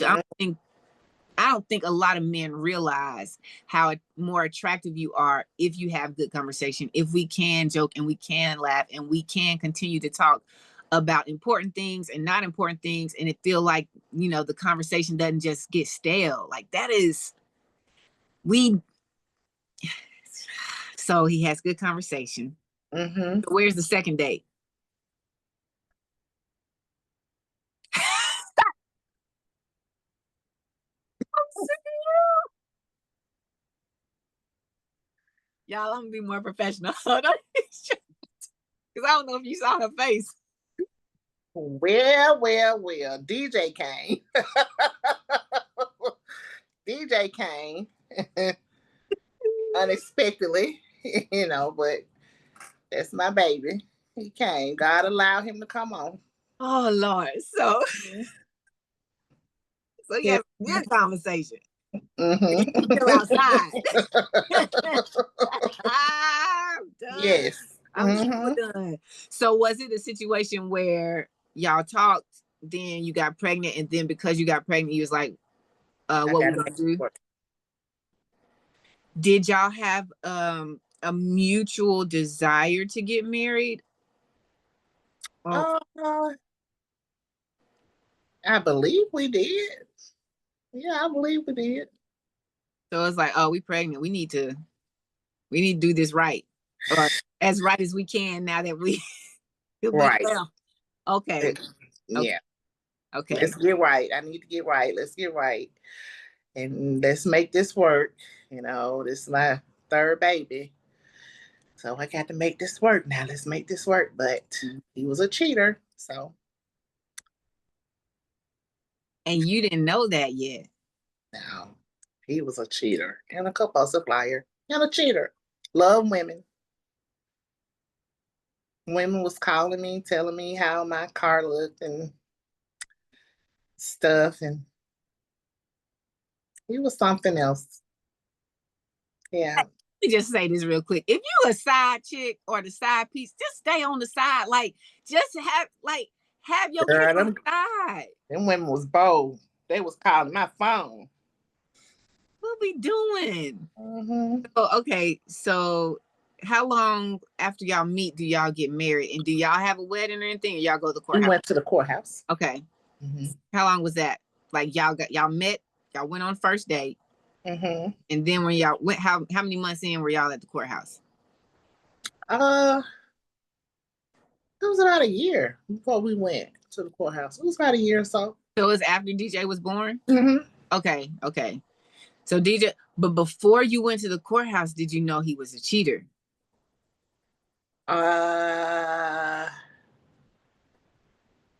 I don't think a lot of men realize how more attractive you are if you have good conversation, if we can joke and we can laugh and we can continue to talk about important things and not important things, and it feel like the conversation doesn't just get stale. Like that is so he has good conversation. Mm-hmm. So where's the second date? Y'all, I'm gonna be more professional. Because I don't know if you saw her face. Well. DJ came. DJ came unexpectedly, but that's my baby. He came. God allowed him to come on. Oh Lord. So yeah, good conversation. Mm-hmm. Still outside. I'm done. Yes. I'm done. So was it a situation where y'all talked, then you got pregnant, and then because you got pregnant, you was like, what we gonna do? Did y'all have a mutual desire to get married? I believe we did. Yeah, I believe we did. So it's like, oh, we pregnant. We need to do this right, or as right as we can now that we right. Okay. Yeah. Okay. Let's get right. I need to get right. Let's get right. And let's make this work. You know, this is my third baby. So I got to make this work now. Let's make this work. But he was a cheater. So. And you didn't know that yet. No, he was a cheater and a compulsive liar and a cheater. Love women. Women was calling me, telling me how my car looked and stuff. And he was something else. Yeah. Let me just say this real quick. If you a side chick or the side piece, just stay on the side. Like, just have your cake on the side. Them women was bold. They was calling my phone. What we doing? So, okay, so how long after y'all meet do y'all get married? And do y'all have a wedding or anything? Or y'all go to the courthouse? We went to the courthouse. Okay. How long was that? Like y'all met, y'all went on first date. And then when y'all went, how many months in were y'all at the courthouse? It was about a year before we went to the courthouse. It was about a year or so. So it was after DJ was born? Okay. So DJ, but before you went to the courthouse, did you know he was a cheater?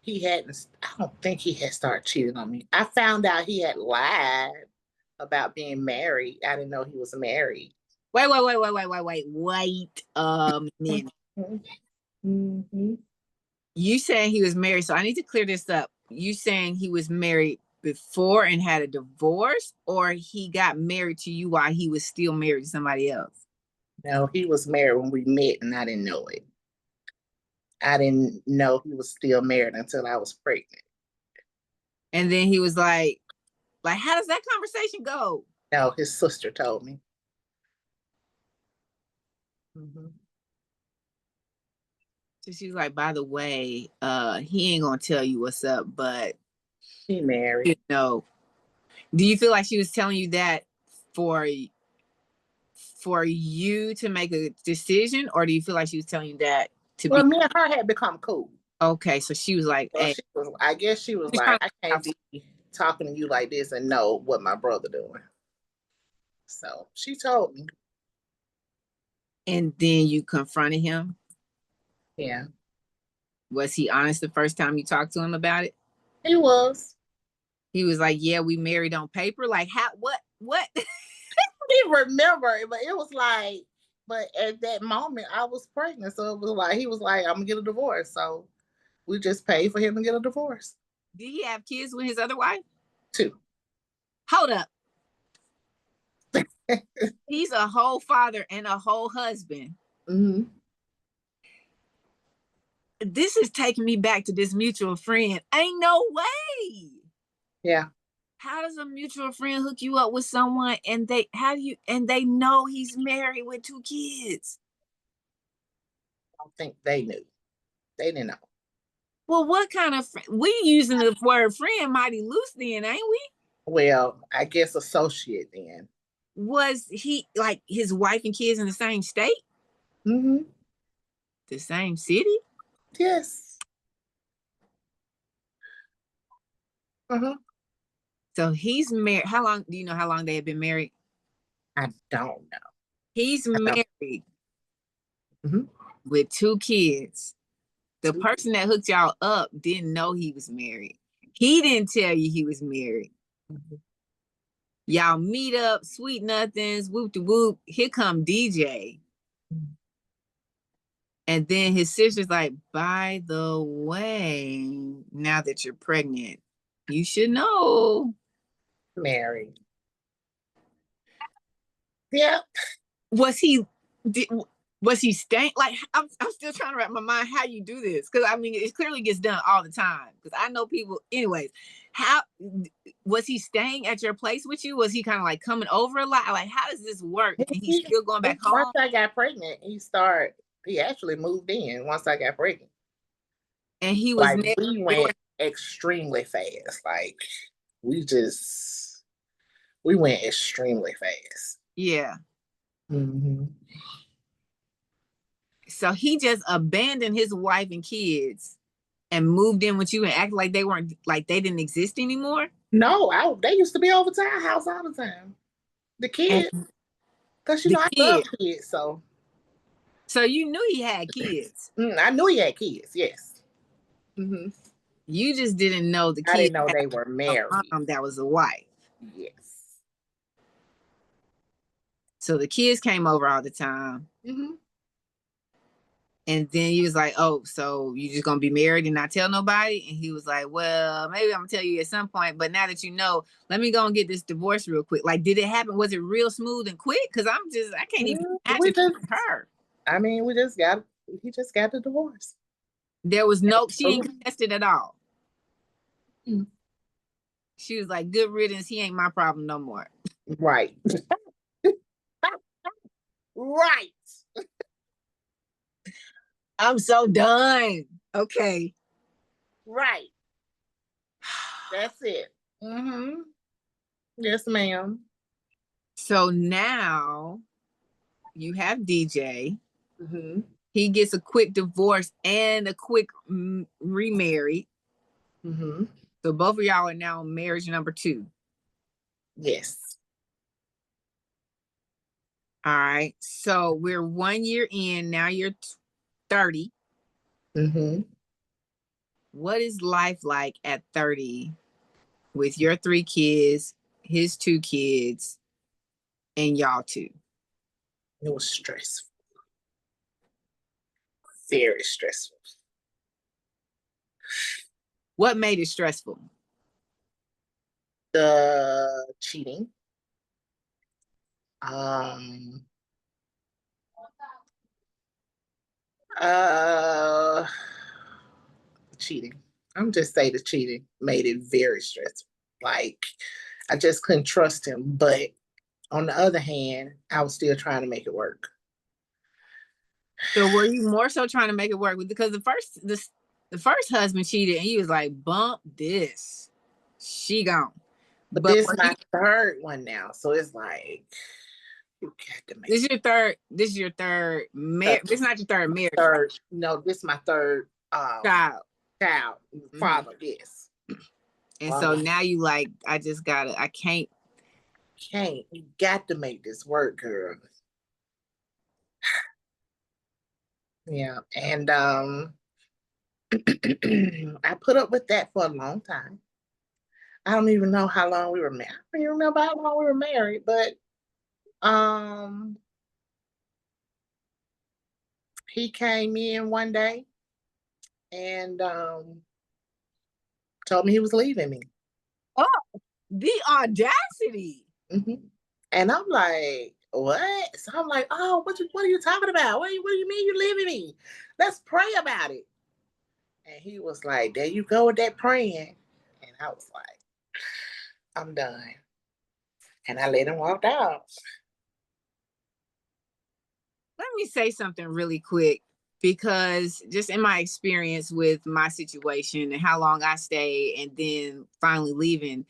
He hadn't, I don't think he had started cheating on me. I found out he had lied about being married. I didn't know he was married. Wait a minute. You saying he was married, so I need to clear this up. You saying he was married before and had a divorce, or he got married to you while he was still married to somebody else? No, he was married when we met and I didn't know it. I didn't know he was still married until I was pregnant. And then he was like, how does that conversation go? No, his sister told me. So she's like, by the way, he ain't gonna tell you what's up, but he married. You know, do you feel like she was telling you that for you to make a decision, or do you feel like she was telling you that to me and her had become cool. Okay, so she was like, so hey. I guess she was like, I can't be talking to you like this and know what my brother doing. So she told me. And then you confronted him? Yeah. Was he honest the first time you talked to him about it? He was. He was like, yeah, we married on paper. Like, how, what? He remember, but it was like, but at that moment I was pregnant. So it was like, he was like, I'm gonna get a divorce. So we just paid for him to get a divorce. Did he have kids with his other wife? 2. Hold up. He's a whole father and a whole husband. This is taking me back to this mutual friend. Ain't no way. Yeah. How does a mutual friend hook you up with someone and they know he's married with 2 kids? I don't think they knew. They didn't know. Well, what kind of we using the word friend mighty loose then, ain't we? Well, I guess associate then. Was he like his wife and kids in the same state? The same city? Yes. So he's married. How long do you know how long they have been married? I don't know. He's married with 2 kids. The person that hooked y'all up didn't know he was married. He didn't tell you he was married. Y'all meet up, sweet nothings, whoop de whoop. Here come DJ. And then his sister's like, by the way, now that you're pregnant, you should know. Married. Yep. Was he, Was he staying? Like, I'm still trying to wrap my mind how you do this. Because, I mean, it clearly gets done all the time. Because I know people, anyways, how, was he staying at your place with you? Was he kind of like coming over a lot? Like, how does this work? And he's still going back home? Once I got pregnant, he actually moved in once I got pregnant. And he was like, we went extremely fast. Like, we went extremely fast. Yeah. Mm-hmm. So he just abandoned his wife and kids and moved in with you and acted like they didn't exist anymore? No, they used to be over to our house all the time. The kids, because I love kids, so. So you knew he had kids? I knew he had kids, yes. Mm-hmm. You just didn't know the kids. I didn't know they were married. That was a wife. Yes. So the kids came over all the time. Mm-hmm. And then he was like, oh, so you just gonna be married and not tell nobody? And he was like, well, maybe I'm gonna tell you at some point, but now that you know, let me go and get this divorce real quick. Like, did it happen? Was it real smooth and quick? Because I can't even imagine her. I mean, he just got the divorce. There was she ain't contested at all. Mm. She was like, good riddance, he ain't my problem no more. Right. Right. I'm so done. Okay. Right. That's it. Mm-hmm. Yes, ma'am. So now you have DJ. Mm-hmm. He gets a quick divorce and a quick remarried. Mm-hmm. So both of y'all are now marriage number 2. Yes. All right. So we're 1 year in. Now you're 30. Mm-hmm. What is life like at 30 with your 3 kids, his 2 kids, and y'all 2? It was stressful. Very stressful. What made it stressful? The cheating. Cheating. I'm just saying the cheating made it very stressful. Like, I just couldn't trust him. But on the other hand, I was still trying to make it work. So were you more so trying to make it work? Because the first husband cheated and he was like, bump this. She gone. But this is my third one now. So it's like, you got to make this is your third marriage. This is not your third marriage. No, this is my third child. Father, yes. And so now you like, I can't. You got to make this work, girl. Yeah. And I put up with that for a long time. I don't even know how long we were married. I don't even remember how long we were married, but he came in one day and told me he was leaving me. Oh, the audacity. Mm-hmm. And I'm like, what? So I'm like, oh, what are you talking about? What do you mean you leaving me? Let's pray about it. And he was like, there you go with that praying. And I was like, I'm done. And I let him walk out. Let me say something really quick, because just in my experience with my situation and how long I stayed and then finally leaving,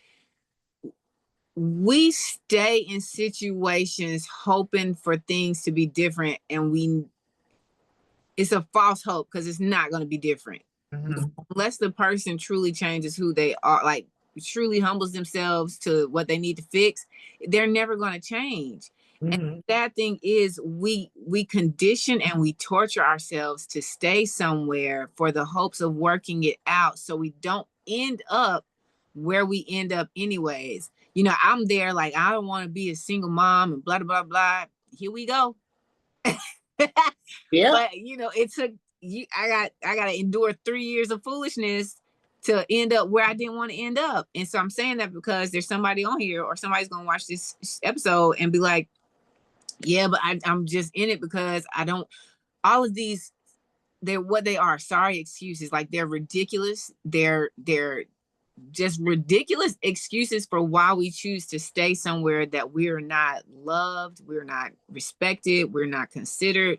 we stay in situations hoping for things to be different, and it's a false hope because it's not going to be different. Mm-hmm. Unless the person truly changes who they are, like truly humbles themselves to what they need to fix, they're never going to change. Mm-hmm. And the sad thing is we condition and we torture ourselves to stay somewhere for the hopes of working it out, so we don't end up where we end up anyways. You know, I'm there like, I don't want to be a single mom and blah, blah, blah. Here we go. Yeah. But, you know, it took I got to endure 3 years of foolishness to end up where I didn't want to end up. And so I'm saying that because there's somebody on here or somebody's going to watch this episode and be like, Yeah, but I'm just in it because I don't, all of these, they're what they are. Sorry, excuses. Like they're ridiculous. They're just ridiculous excuses for why we choose to stay somewhere that we're not loved, we're not respected, we're not considered.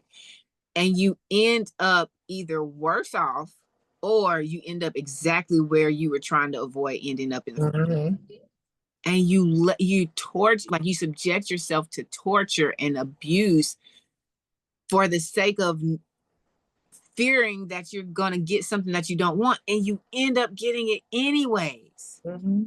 And you end up either worse off or you end up exactly where you were trying to avoid ending up in the Mm-hmm. and you torture, like you subject yourself to torture and abuse for the sake of fearing that you're going to get something that you don't want, and you end up getting it anyways. Mm-hmm.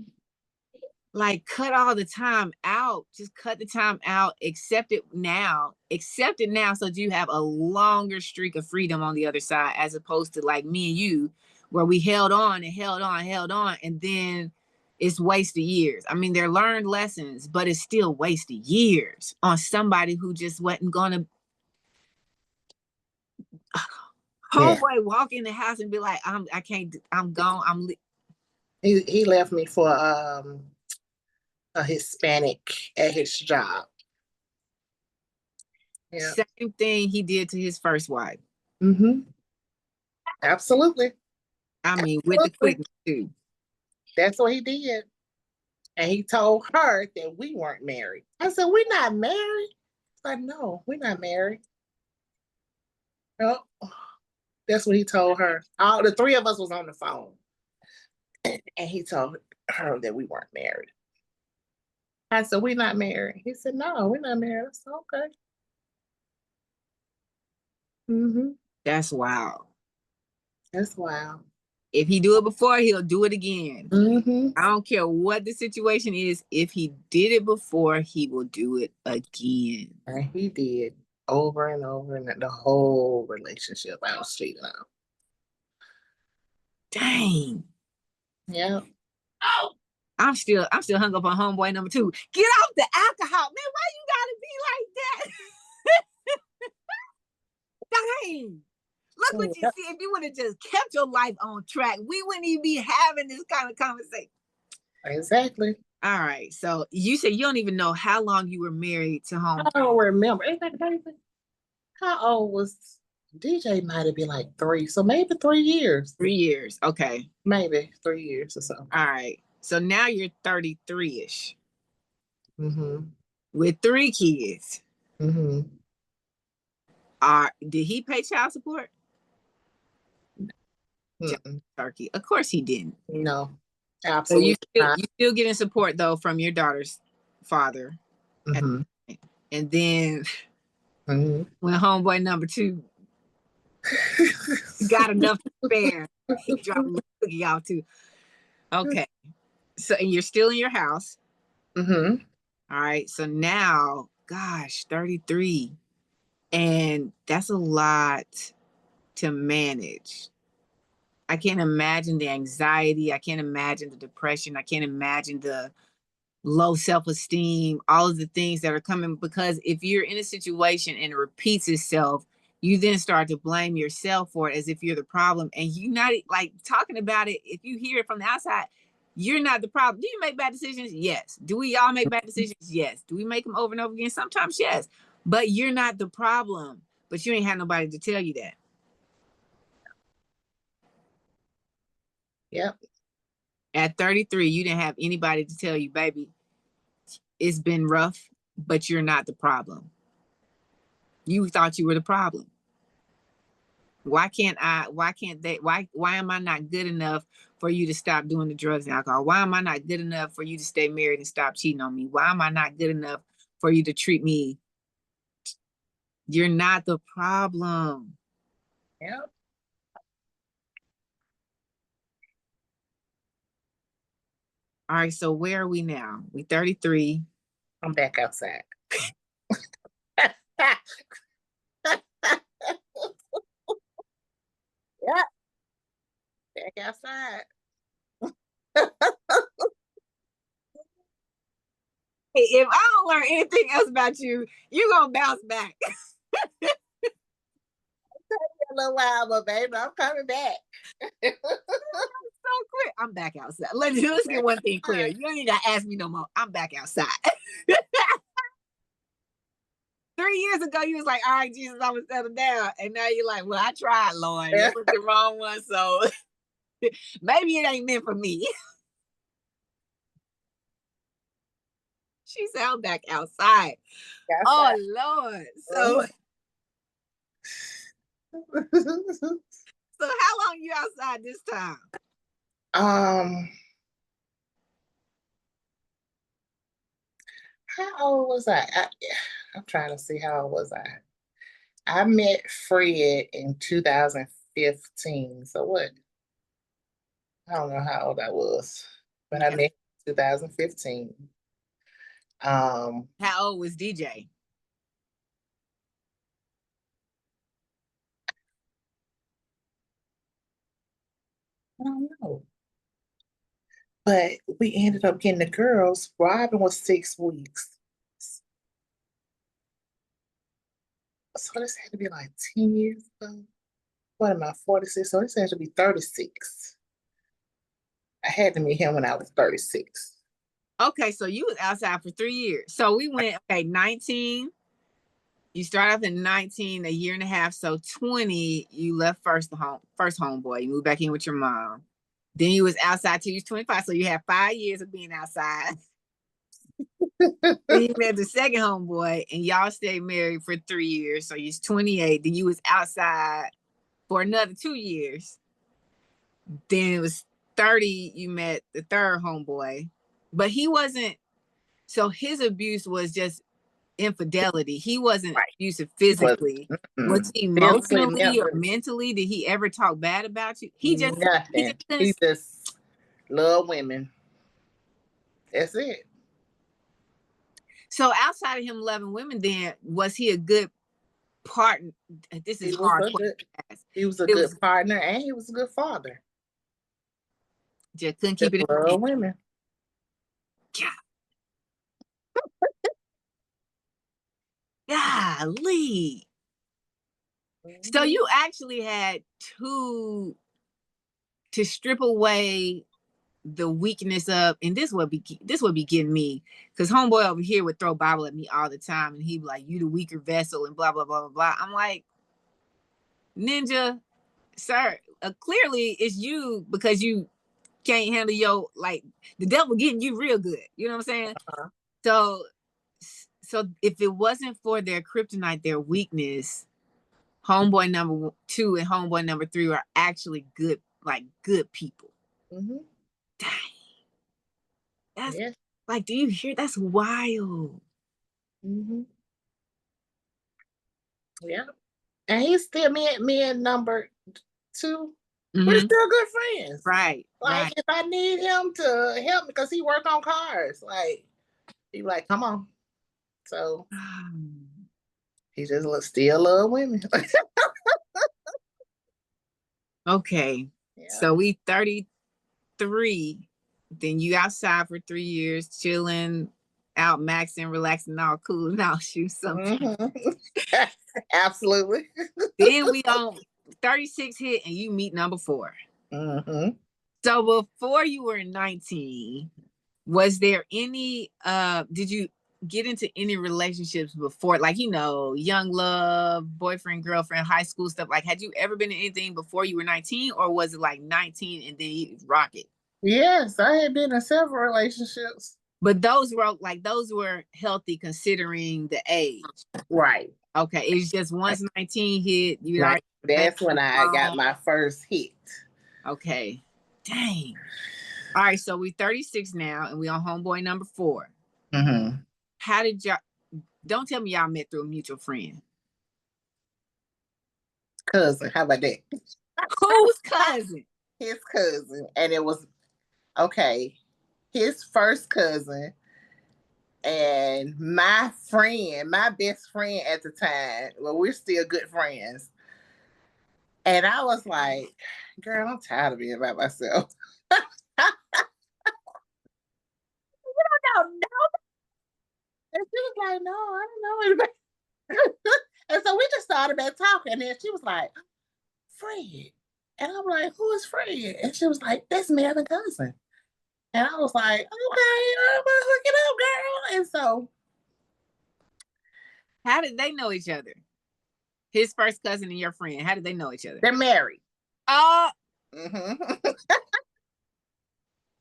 Like, cut all the time out. Just cut the time out. Accept it now. Accept it now so that you have a longer streak of freedom on the other side, as opposed to like me and you, where we held on and held on and held on, and then it's wasted years. I mean, they're learned lessons, but it's still wasted years on somebody who just wasn't gonna. Yeah. Homeboy walk in the house and be like, I can't, I'm gone. He left me for a Hispanic at his job. Yeah. Same thing he did to his first wife. Mm-hmm. Absolutely. I mean, with the quickness too. That's what he did. And he told her that we weren't married. I said, we're not married. It's like, no, we're not married. No. That's what he told her. All the three of us was on the phone. And he told her that we weren't married. I said, we're not married. He said, no, we're not married. I said, okay. Mm-hmm. That's wild. That's wild. If he do it before, he'll do it again. Mm-hmm. I don't care what the situation is. If he did it before, he will do it again. And he did over and over, and the whole relationship I was cheating on. Dang. Yeah. I'm still hung up on homeboy number 2. Get off the alcohol. Man, why you gotta be like that? Dang. Look what you see. If you would have just kept your life on track, we wouldn't even be having this kind of conversation. Exactly. All right. So you said you don't even know how long you were married to home. I don't remember. Ain't that crazy? How old was DJ? Might have been like 3. So maybe 3 years. 3 years. Okay. Maybe 3 years or so. All right. So now you're 33-ish. Mm-hmm. With 3 kids. Mm-hmm. Did he pay child support? Turkey. Of course he didn't. No. Absolutely. So you still getting support though from your daughter's father. Mm-hmm. And then mm-hmm. when homeboy number 2 got enough to spare, he dropped a cookie out too. Okay. So and you're still in your house. Mm-hmm. All right. So now, gosh, 33. And that's a lot to manage. I can't imagine the anxiety. I can't imagine the depression. I can't imagine the low self-esteem, all of the things that are coming, because if you're in a situation and it repeats itself, you then start to blame yourself for it as if you're the problem. And you're not like talking about it. If you hear it from the outside, you're not the problem. Do you make bad decisions? Yes. Do we all make bad decisions? Yes. Do we make them over and over again? Sometimes, yes. But you're not the problem. But you ain't had nobody to tell you that. Yep. At 33, you didn't have anybody to tell you, baby, it's been rough, but you're not the problem. You thought you were the problem. Why am I not good enough for you to stop doing the drugs and alcohol? Why am I not good enough for you to stay married and stop cheating on me? Why am I not good enough for you to treat me? You're not the problem. Yep. All right, so where are we now? We 33. I'm back outside. Yep. Back outside. Hey, if I don't learn anything else about you, you're going to bounce back. A little while, but baby, I'm coming back. So clear. I'm back outside. Let's get one thing clear. You ain't got to ask me no more. I'm back outside. 3 years ago, you was like, all right, Jesus, I'm gonna settle down. And now you're like, well, I tried, Lord. Yeah. That was the wrong one. So maybe it ain't meant for me. She said, I'm back outside. Oh, Lord. So how long you outside this time? How old was I? I'm trying to see how old was I. I met Fred in 2015. So what? I don't know how old I was, but I met him in 2015. How old was DJ? I don't know. But we ended up getting the girls. Robin was 6 weeks. So this had to be like 10 years ago. What am I, 46? So this had to be 36. I had to meet him when I was 36. Okay, so you was outside for 3 years. So we went, 19. You start off in 19, a year and a half. So 20, you left first homeboy. You moved back in with your mom. Then you was outside till you was 25. So you had 5 years of being outside. Then you met the second homeboy and y'all stayed married for 3 years. So you was 28. Then you was outside for another 2 years. Then it was 30, you met the third homeboy. But he wasn't, so his abuse was just infidelity. He wasn't abusive physically. Was he emotionally or mentally? Did he ever talk bad about you? He just love women. That's it. So outside of him loving women, then was he a good partner? This is hard. He was a good partner and he was a good father. Just couldn't keep it in women. Golly. So you actually had to strip away the weakness of, and this would be getting me, because homeboy over here would throw Bible at me all the time, and he'd be like, "You the weaker vessel," and blah blah blah blah blah. I'm like, Ninja, sir, clearly it's you, because you can't handle your, like, the devil getting you real good. You know what I'm saying? So if it wasn't for their kryptonite, their weakness, homeboy number 2 and homeboy number 3 are actually good, like good people. Dang. That's like, do you hear? That's wild. Yeah. And he's still me and number 2. We're still good friends. Right. Like, if I need him to help me, because he work on cars, like, he like, come on. So he just still love women. Okay. Yeah. So we 33. Then you outside for 3 years, chilling, out maxing, relaxing, all cool, and all shoot something. Absolutely. Then we on 36 hit and you meet number 4. So before you were 19, was there any, did you get into any relationships before, like, young love, boyfriend, girlfriend, high school stuff? Like, had you ever been in anything before you were 19, or was it like 19 and then you rock it? Yes, I had been in several relationships. But those were healthy considering the age. Right. Okay. It's just once 19 hit, that's when I got my first hit. Okay. Dang. All right, so we 36 now, and we on homeboy number 4. How did y'all? Don't tell me y'all met through a mutual friend. Cousin. How about that? Whose cousin? His cousin, and it was his first cousin, and my best friend at the time. Well, we're still good friends. And I was like, girl, I'm tired of being by myself. You don't know. And she was like, no, I don't know anybody. And so we just started back talking. And then she was like, Fred. And I'm like, who is Fred? And she was like, that's my other cousin. And I was like, okay, I'm gonna hook it up, girl. And so How did they know each other? His first cousin and your friend. How did they know each other? They're married. Oh. Mm-hmm.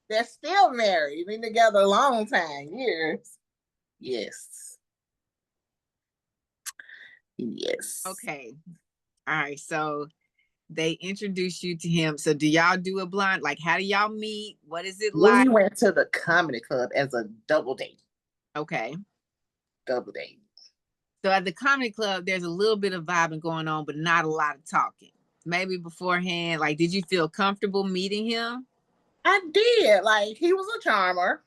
They're still married. Been together a long time, years. Yes. Yes. Okay. All right. So they introduced you to him. So do y'all do a blind? Like, how do y'all meet? What is it like? We went to the comedy club as a double date. Okay. Double date. So at the comedy club, there's a little bit of vibing going on, but not a lot of talking. Maybe beforehand, like, did you feel comfortable meeting him? I did. Like, he was a charmer.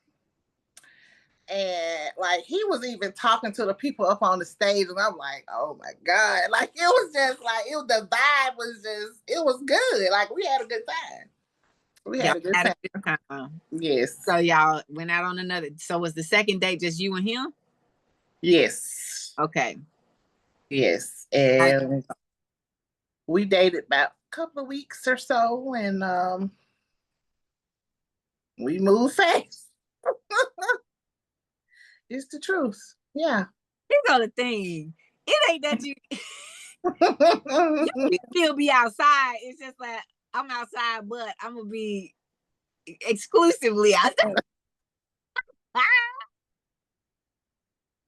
And like he was even talking to the people up on the stage, and I'm like, oh my God. Like it was just like the vibe was just, it was good. Like we had a good time. We had a good time. A good time. Yes. So y'all went out on another. So was the second date just you and him? Yes. Okay. Yes. And we dated about a couple of weeks or so, and we moved fast. It's the truth. Yeah. You know the thing. It ain't that you you still be outside. It's just like I'm outside, but I'm gonna be exclusively outside.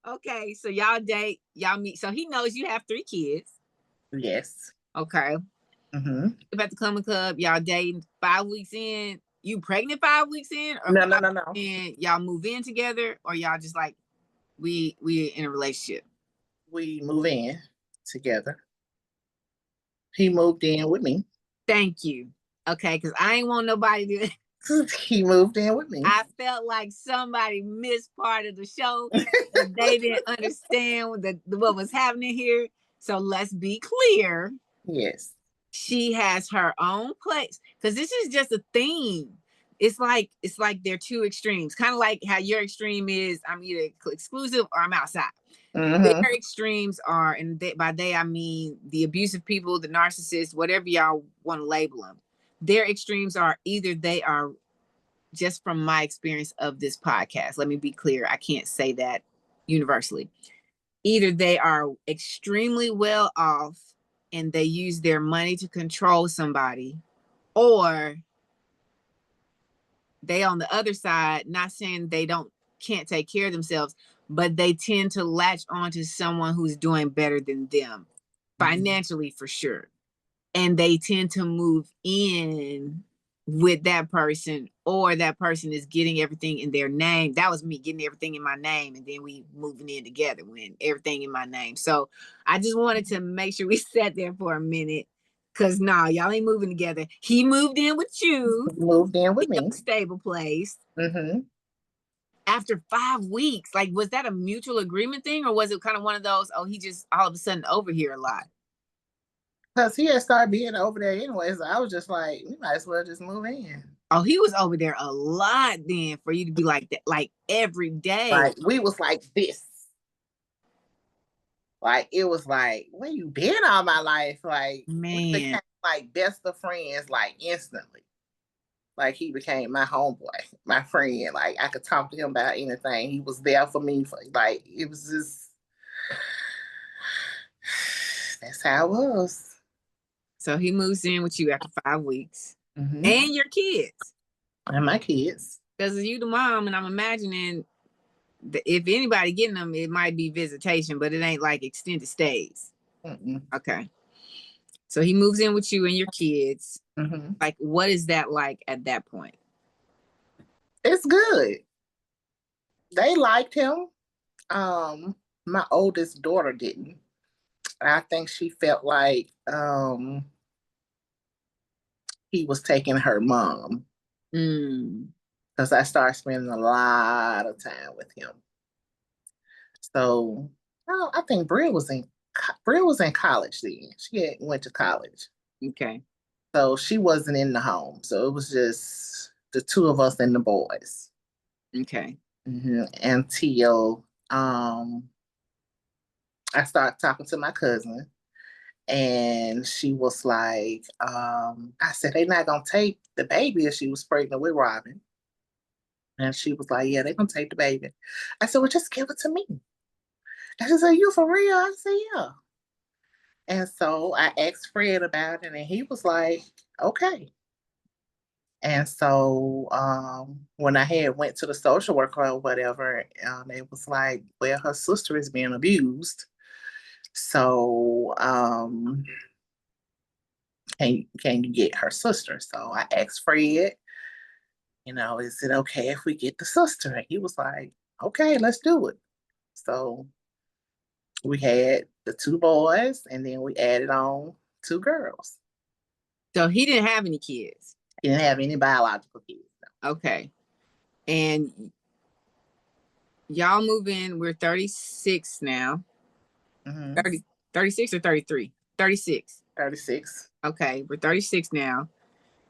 Okay, so y'all date, y'all meet. So he knows you have 3 kids. Yes. Okay. Mm-hmm. About the comedy club, y'all dating 5 weeks in. You pregnant 5 weeks in, or No. and y'all move in together, or y'all just like we in a relationship? We move in together. He moved in with me. Thank you. Okay, because I ain't want nobody to. He moved in with me. I felt like somebody missed part of the show and they didn't understand what was happening here. So let's be clear. Yes. She has her own place, because this is just a theme. It's like they're 2 extremes, kind of like how your extreme is I'm either exclusive or I'm outside. Mm-hmm. Their extremes are, and by they I mean the abusive people, the narcissists, whatever y'all want to label them. Their extremes are either they are, just from my experience of this podcast, let me be clear, I can't say that universally. Either they are extremely well off and they use their money to control somebody, or they on the other side, not saying they can't take care of themselves, but they tend to latch on to someone who's doing better than them financially, for sure. And they tend to move in with that person, or that person is getting everything in their name. That was me getting everything in my name, and then we moving in together when everything in my name. So I just wanted to make sure we sat there for a minute, because y'all ain't moving together. He moved in with you. He moved in with me. Stable place. Mm-hmm. After 5 weeks, like, was that a mutual agreement thing, or was it kind of one of those, oh, he just all of a sudden over here a lot? Because he had started being over there anyway, so I was just like, we might as well just move in. Oh, he was over there a lot then for you to be like that, like every day. Like we was like this. Like it was like, where you been all my life? Like we became like best of friends, like instantly. Like he became my homeboy, my friend. Like I could talk to him about anything. He was there for me. Like it was just, that's how it was. So he moves in with you after 5 weeks. Mm-hmm. And your kids. And my kids. Because you the mom, and I'm imagining that if anybody getting them, it might be visitation, but it ain't like extended stays. Mm-mm. Okay. So he moves in with you and your kids. Mm-hmm. Like, what is that like at that point? It's good. They liked him. My oldest daughter didn't. I think she felt like he was taking her mom. Because I started spending a lot of time with him. So I think Bria was in college then. She went to college. Okay. So she wasn't in the home. So it was just the 2 of us and the boys. Okay. Mm-hmm. Until I started talking to my cousin, and she was like, I said, they're not going to take the baby if she was pregnant with Robin. And she was like, yeah, they're going to take the baby. I said, well, just give it to me. She said, you for real? I said, yeah. And so I asked Fred about it, and he was like, okay. And so when I had went to the social worker or whatever, it was like, well, her sister is being abused. So can you get her sister? So I asked Fred, is it okay if we get the sister? And he was like, okay, let's do it. So we had the two boys, and then we added on two girls. So he didn't have any kids. He didn't have any biological kids. No. Okay. And y'all move in, we're 36 now. Mm-hmm. 36 or 33? 36. 36. Okay, we're 36 now.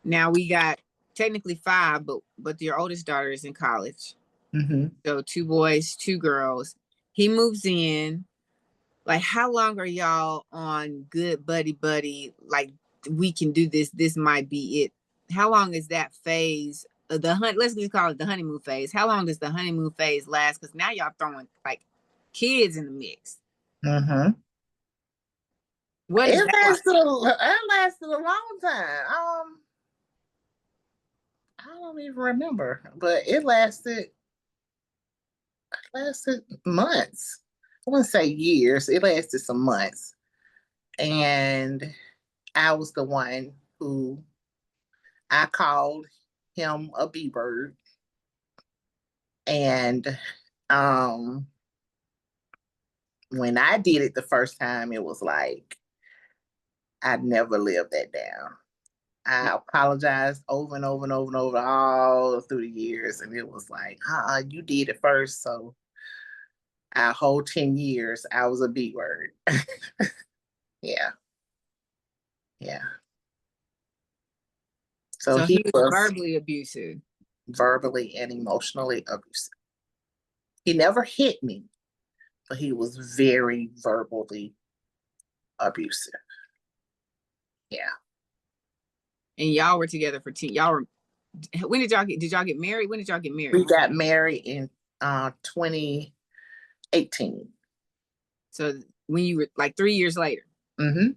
Now we got technically 5, but your oldest daughter is in college. Mm-hmm. So 2 boys, 2 girls. He moves in. Like, how long are y'all on good buddy? Like, we can do this. This might be it. How long is that phase? Let's just call it the honeymoon phase. How long does the honeymoon phase last? Because now y'all throwing like kids in the mix. Mm-hmm. What is that It lasted a long time. I don't even remember, but it lasted months. I wouldn't say years. It lasted some months. And I was the one who I called him a B-bird. And when I did it the first time, it was like I'd never lived that down. I apologized over and over and over and over all through the years, and it was like, you did it first, so our whole 10 years, I was a B word. Yeah. Yeah. So he he was was verbally abusive. verbally and emotionally abusive. He never hit me, but he was very verbally abusive. Yeah. And y'all were together for 10. When did y'all get married? When did y'all get married? We got married in 2018. So when you were like 3 years later. Mm-hmm.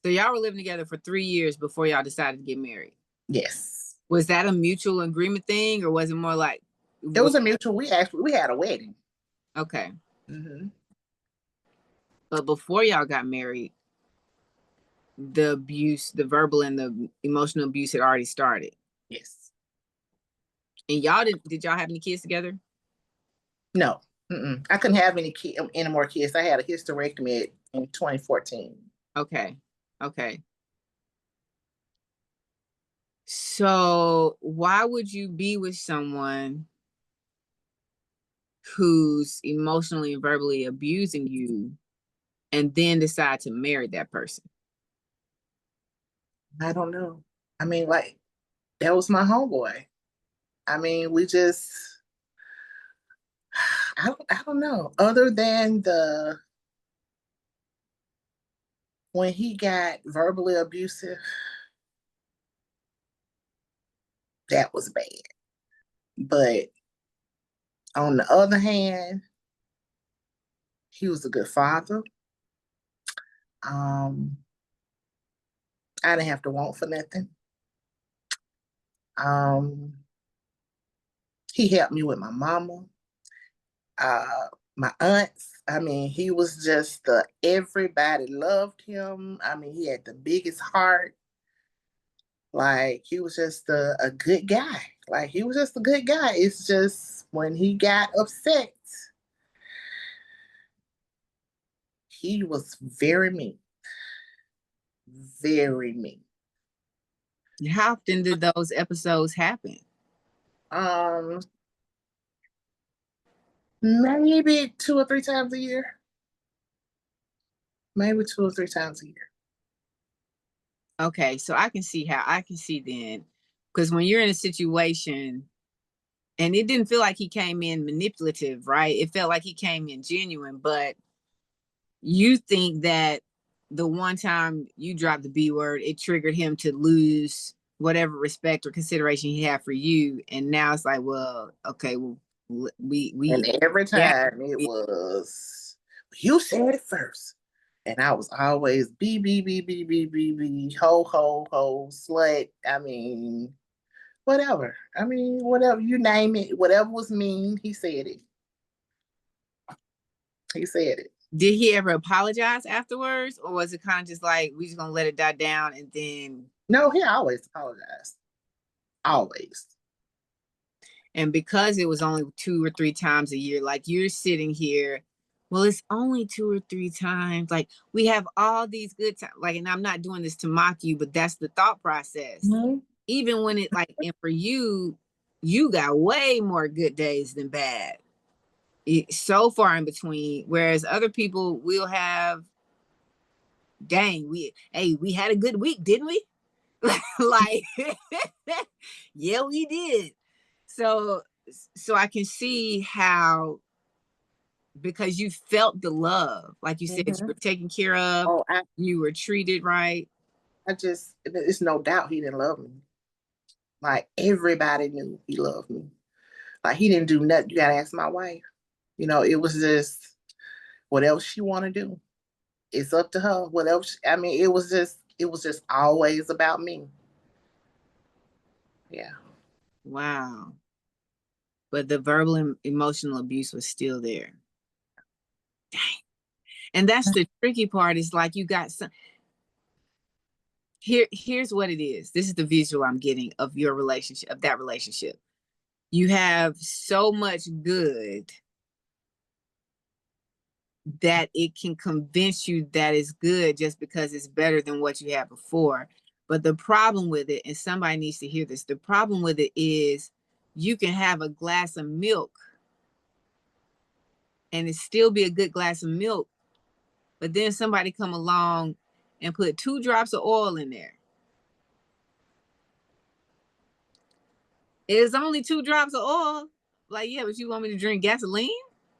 So y'all were living together for 3 years before y'all decided to get married. Yes. Was that a mutual agreement thing, or was it more like it was a mutual? We had a wedding. Okay. Mm-hmm. But before y'all got married, the abuse, the verbal and the emotional abuse had already started. Yes. And y'all did y'all have any kids together? No. Mm-mm. I couldn't have any more kids. I had a hysterectomy in 2014. Okay. So why would you be with someone who's emotionally and verbally abusing you and then decide to marry that person? I don't know. I mean, like, that was my homeboy. I mean, we just, I don't know. Other than when he got verbally abusive, that was bad. But on the other hand, he was a good father. I didn't have to want for nothing. He helped me with my mama, my aunts. I mean, he was just everybody loved him. I mean, he had the biggest heart. Like, he was just a good guy. Like, he was just a good guy. It's just when he got upset, he was very mean. Very mean. How often did those episodes happen? Maybe 2 or 3 times a year. Maybe 2 or 3 times a year. Okay, so I can see then, because when you're in a situation and it didn't feel like he came in manipulative, right? It felt like he came in genuine, but you think that the one time you dropped the B word, it triggered him to lose whatever respect or consideration he had for you. And now it's like, well, okay, well, we and every time it was, you said it first. And I was always ho, ho, ho, slut. I mean, whatever. I mean, whatever you name it, whatever was mean, he said it. He said it. Did he ever apologize afterwards? Or was it kind of just like, we just gonna let it die down and then? No, he always apologized. Always. And because it was only 2 or 3 times a year, like you're sitting here, well, it's only 2 or 3 times. Like we have all these good times. Like, and I'm not doing this to mock you, but that's the thought process. Mm-hmm. Even when it like, and for you, you got way more good days than bad. It's so far in between. Whereas other people will have, dang, we had a good week, didn't we? Like, yeah, we did. So I can see how, because you felt the love, like you said, you were taken care of, you were treated right. It's no doubt he didn't love me. Like everybody knew he loved me. Like he didn't do nothing. You gotta ask my wife. You know, it was just whatever she want to do. It's up to her. Whatever. I mean, it was just always about me. Yeah. Wow. But the verbal and emotional abuse was still there. Dang. And that's the tricky part, is like you got some. Here's what it is. This is the visual I'm getting of your relationship, of that relationship. You have so much good that it can convince you that it's good just because it's better than what you had before. But the problem with it, and somebody needs to hear this, the problem with it is you can have a glass of milk and it still be a good glass of milk, but then somebody come along and put 2 drops of oil in there. It's only 2 drops of oil. Like, yeah, but you want me to drink gasoline?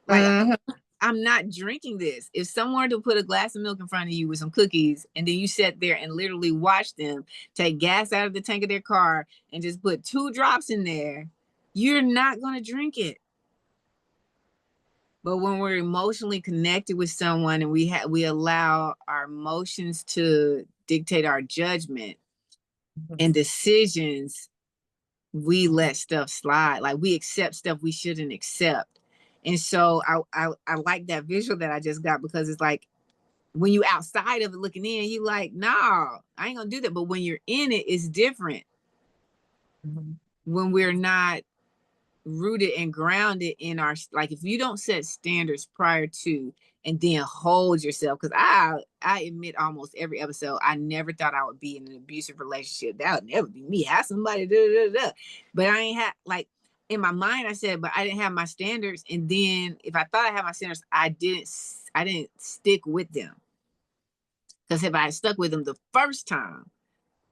Like, I'm not drinking this. If someone to put a glass of milk in front of you with some cookies, and then you sat there and literally watched them take gas out of the tank of their car and just put 2 drops in there, you're not going to drink it. But when we're emotionally connected with someone and we allow our emotions to dictate our judgment and decisions, we let stuff slide. Like we accept stuff we shouldn't accept. And so I like that visual that I just got, because it's like when you outside of it looking in, you like, nah, I ain't gonna do that. But when you're in it, it's different. When we're not rooted and grounded in our, like if you don't set standards prior to and then hold yourself, because I admit almost every episode I never thought I would be in an abusive relationship. That would never be me. Have somebody but I ain't had, like, in my mind I said, but I didn't have my standards. And then if I thought I had my standards, I didn't stick with them. Because if I had stuck with them the first time,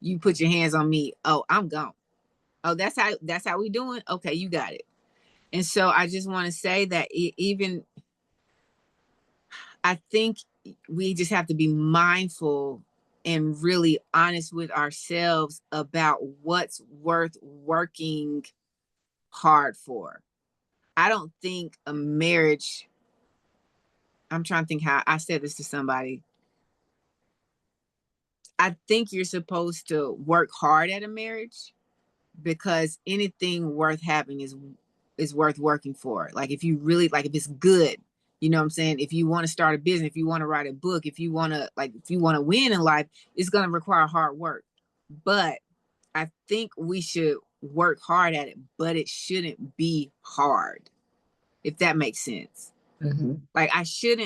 you put your hands on me, oh, I'm gone. Oh, that's how we doing? Okay, you got it. And so I just want to say that I think we just have to be mindful and really honest with ourselves about what's worth working hard for. I don't think a marriage, I'm trying to think how I said this to somebody. I think you're supposed to work hard at a marriage, because anything worth having is worth working for. Like if you really, like if it's good, you know what I'm saying? If you want to start a business, if you want to write a book, if you want to win in life, it's going to require hard work. But I think we should work hard at it, but it shouldn't be hard, if that makes sense. Like I should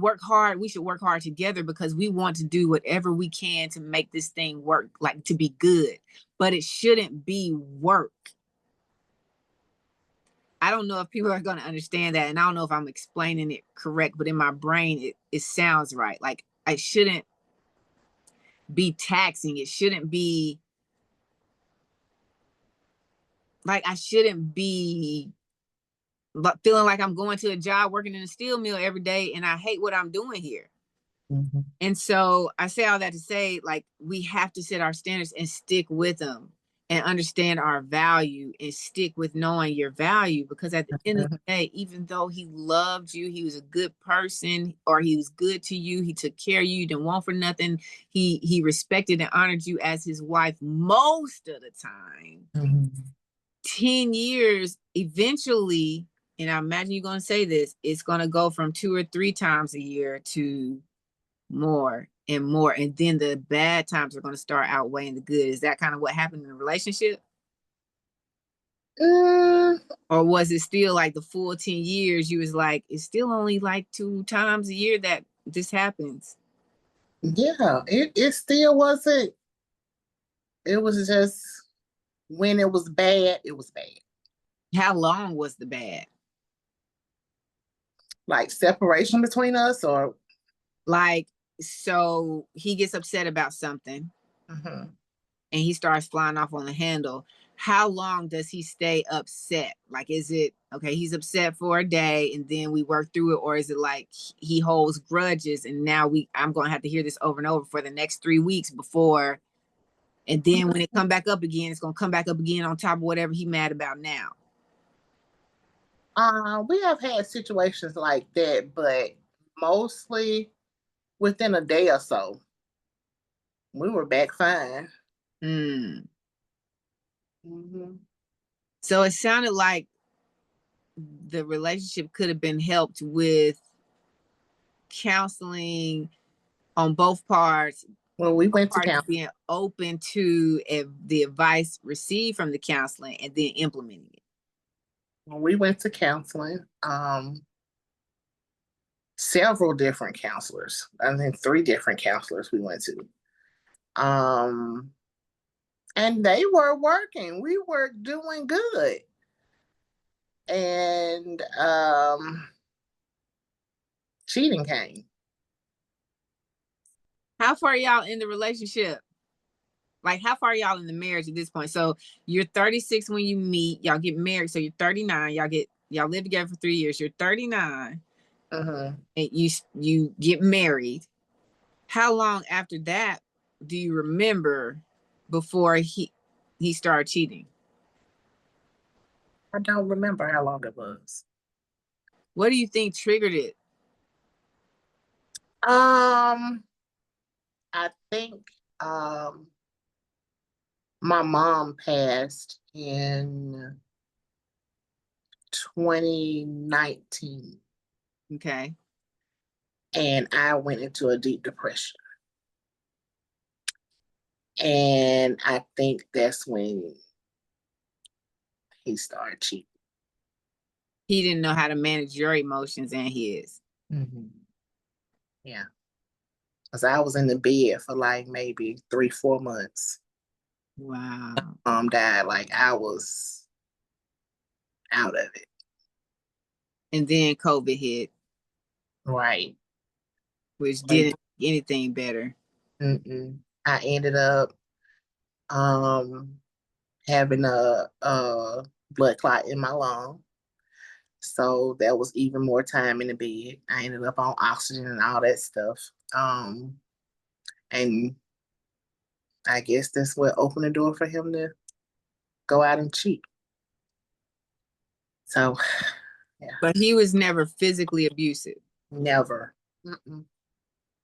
work hard. We should work hard together because we want to do whatever we can to make this thing work, like to be good, but it shouldn't be work. I don't know if people are going to understand that. And I don't know if I'm explaining it correct, but in my brain, it sounds right. Like I shouldn't be taxing. It shouldn't be like, I shouldn't be feeling like I'm going to a job working in a steel mill every day and I hate what I'm doing here. And so I say all that to say, like, we have to set our standards and stick with them. and understand our value and stick with knowing your value, because at the end of the day, even though he loved you, he was a good person, or he was good to you, he took care of you, didn't want for nothing, he respected and honored you as his wife most of the time. 10 years eventually, and I imagine you're going to say this, it's going to go from 2 or 3 times a year to more and more, and then the bad times are going to start outweighing the good. Is that kind of what happened in the relationship? Or was it still like the full 10 years you was like, it's still only like 2 times a year that this happens? Yeah, it still wasn't. It was just when it was bad, it was bad. How long was the bad? Like separation between us, or Like, so he gets upset about something and he starts flying off on the handle. How long does he stay upset? Like, is it okay, he's upset for a day and then we work through it, or is it like he holds grudges and now I'm going to have to hear this over and over for the next 3 weeks before, and then when it come back up again, it's going to come back up again on top of whatever he mad about now? We have had situations like that, but mostly within a day or so, we were back fine. So it sounded like the relationship could have been helped with counseling on both parts. Well, we went to Parts counseling. being open to the advice received from the counseling and then implementing it. When we went to counseling, several different counselors. I think 3 different counselors we went to. And they were working. We were doing good. And cheating came. How far are y'all in the relationship? Like, how far are y'all in the marriage at this point? So you're 36 when you meet, y'all get married. So you're 39. Y'all live together for 3 years. You're 39, and you get married. How long after that do you remember before he started cheating? I don't remember how long it was. What do you think triggered it? I think my mom passed in 2019. Okay. And I went into a deep depression. And I think that's when he started cheating. He didn't know how to manage your emotions and his. Yeah. Because I was in the bed for like maybe 3-4 months. Wow. Mom died, like I was out of it. And then COVID hit. Right. Which didn't make anything better. I ended up having a blood clot in my lung. So that was even more time in the bed. I ended up on oxygen and all that stuff. And I guess that's what opened the door for him to go out and cheat. So, yeah. But he was never physically abusive. Never.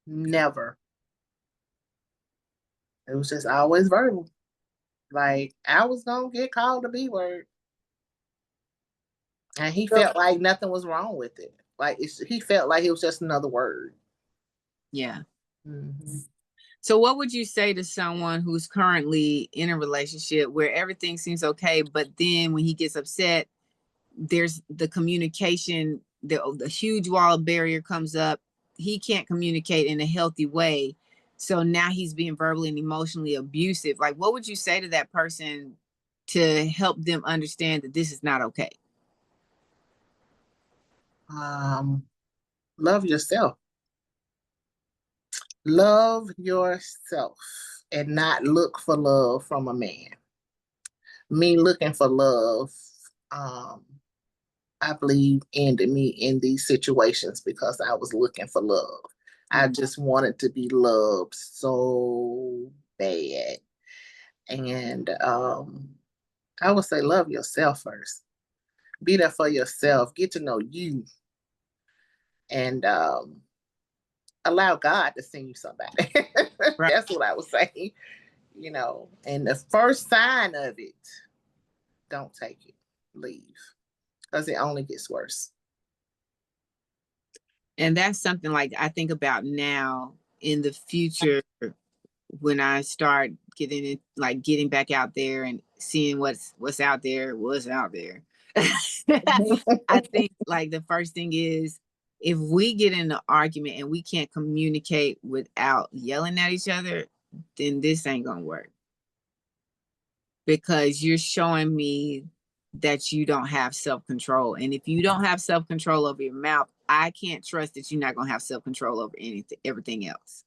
Never. It was just always verbal. Like, I was going to get called a B word. And he felt like nothing was wrong with it. Like, he felt like it was just another word. Yeah. So what would you say to someone who's currently in a relationship where everything seems okay, but then when he gets upset, there's the communication, the huge wall of barrier comes up. He can't communicate in a healthy way. So now he's being verbally and emotionally abusive. Like, what would you say to that person to help them understand that this is not okay? Love yourself. Love yourself and not look for love from a man. Me looking for love, I believe ended me in these situations because I was looking for love. I just wanted to be loved so bad. And I would say love yourself first. Be there for yourself. Get to know you. And allow God to send you somebody. Right. That's what I would say. And the first sign of it, don't take it. Leave. Because it only gets worse. And that's something like I think about now in the future when I start getting back out there and seeing what's out there. I think like the first thing is if we get in an argument and we can't communicate without yelling at each other, then this ain't gonna work. Because you're showing me that you don't have self-control. And if you don't have self-control over your mouth, I can't trust that you're not gonna have self-control over everything else.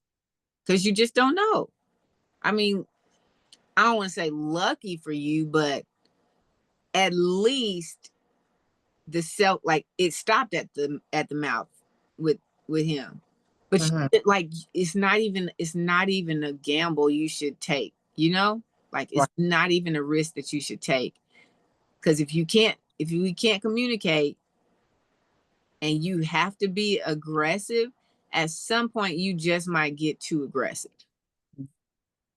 Because you just don't know. I mean, I don't want to say lucky for you, but at least the self, like it stopped at the mouth with him. But like it's not even a gamble you should take, like it's not even a risk that you should take. Because if we can't communicate and you have to be aggressive, at some point you just might get too aggressive.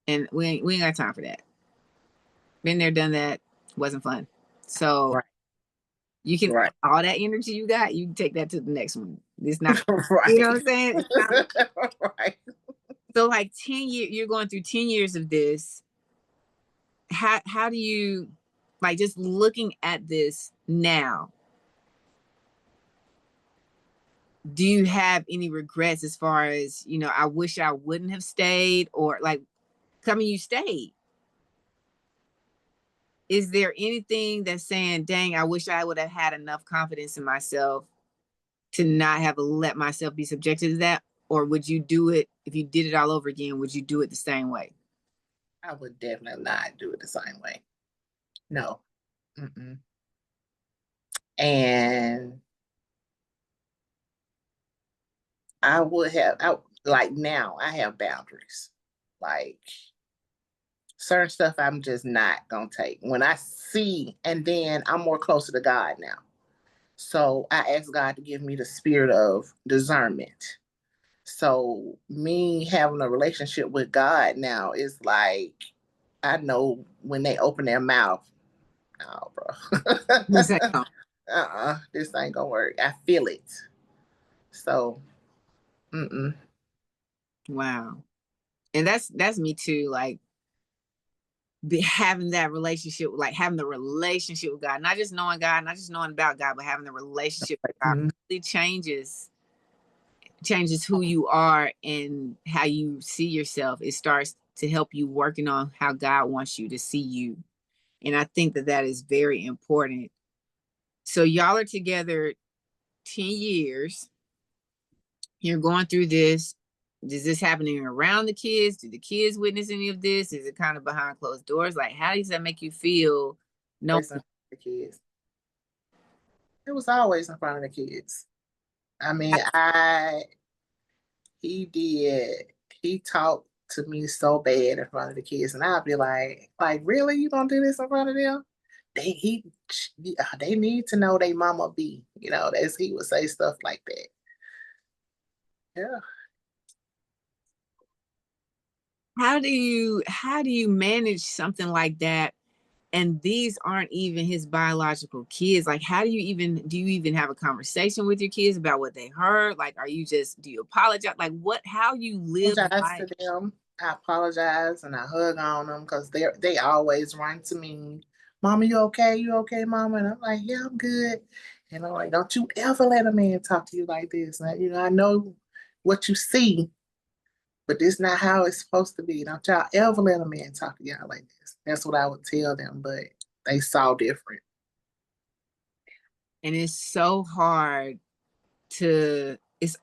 And we ain't got time for that. Been there, done that, wasn't fun. So you can all that energy you got, you can take that to the next one. It's not you know what I'm saying? It's not, So like 10 years, you're going through 10 years of this. How do you, like, just looking at this now, do you have any regrets as far as, I wish I wouldn't have stayed, or like coming you stayed? Is there anything that's saying, dang, I wish I would have had enough confidence in myself to not have let myself be subjected to that? Or would you do it, if you did it all over again, would you do it the same way? I would definitely not do it the same way. No. Mm-mm. And I would have, like now, I have boundaries. Like certain stuff I'm just not going to take. When I see, and then I'm more closer to God now. So I ask God to give me the spirit of discernment. So me having a relationship with God now is like, I know when they open their mouth, oh, bro. This ain't gonna work. I feel it. So, Wow. And that's me too. Like having that relationship, like having the relationship with God, not just knowing God, not just knowing about God, but having the relationship with God really changes who you are and how you see yourself. It starts to help you working on how God wants you to see you. And I think that is very important. So y'all are together 10 years. You're going through this. Is this happening around the kids? Do the kids witness any of this? Is it kind of behind closed doors? Like, how does that make you feel? No, the kids. It was always in front of the kids. I mean, he talked to me so bad in front of the kids, and I'd be like, really, you gonna do this in front of them? They need to know they mama be, as he would say stuff like that. Yeah. How do you manage something like that? And these aren't even his biological kids. Like, do you even have a conversation with your kids about what they heard? Like, do you apologize? Like, how you live life? To them. I apologize and I hug on them because they always run to me. Mama, you okay? You okay, Mama? And I'm like, yeah, I'm good. And I'm like, don't you ever let a man talk to you like this. And, I know what you see, but this is not how it's supposed to be. Don't y'all ever let a man talk to y'all like this. That's what I would tell them, but they saw different. And it's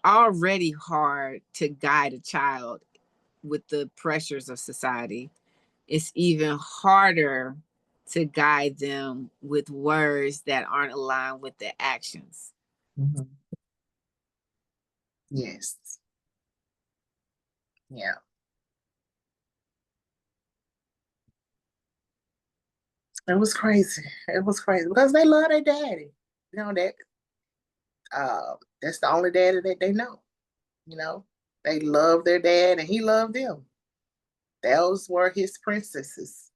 already hard to guide a child with the pressures of society. It's even harder to guide them with words that aren't aligned with their actions. Yes. Yeah. It was crazy. It was crazy because they love their daddy. You know that that's the only daddy that they know. You know, they love their dad and he loved them. Those were his princesses.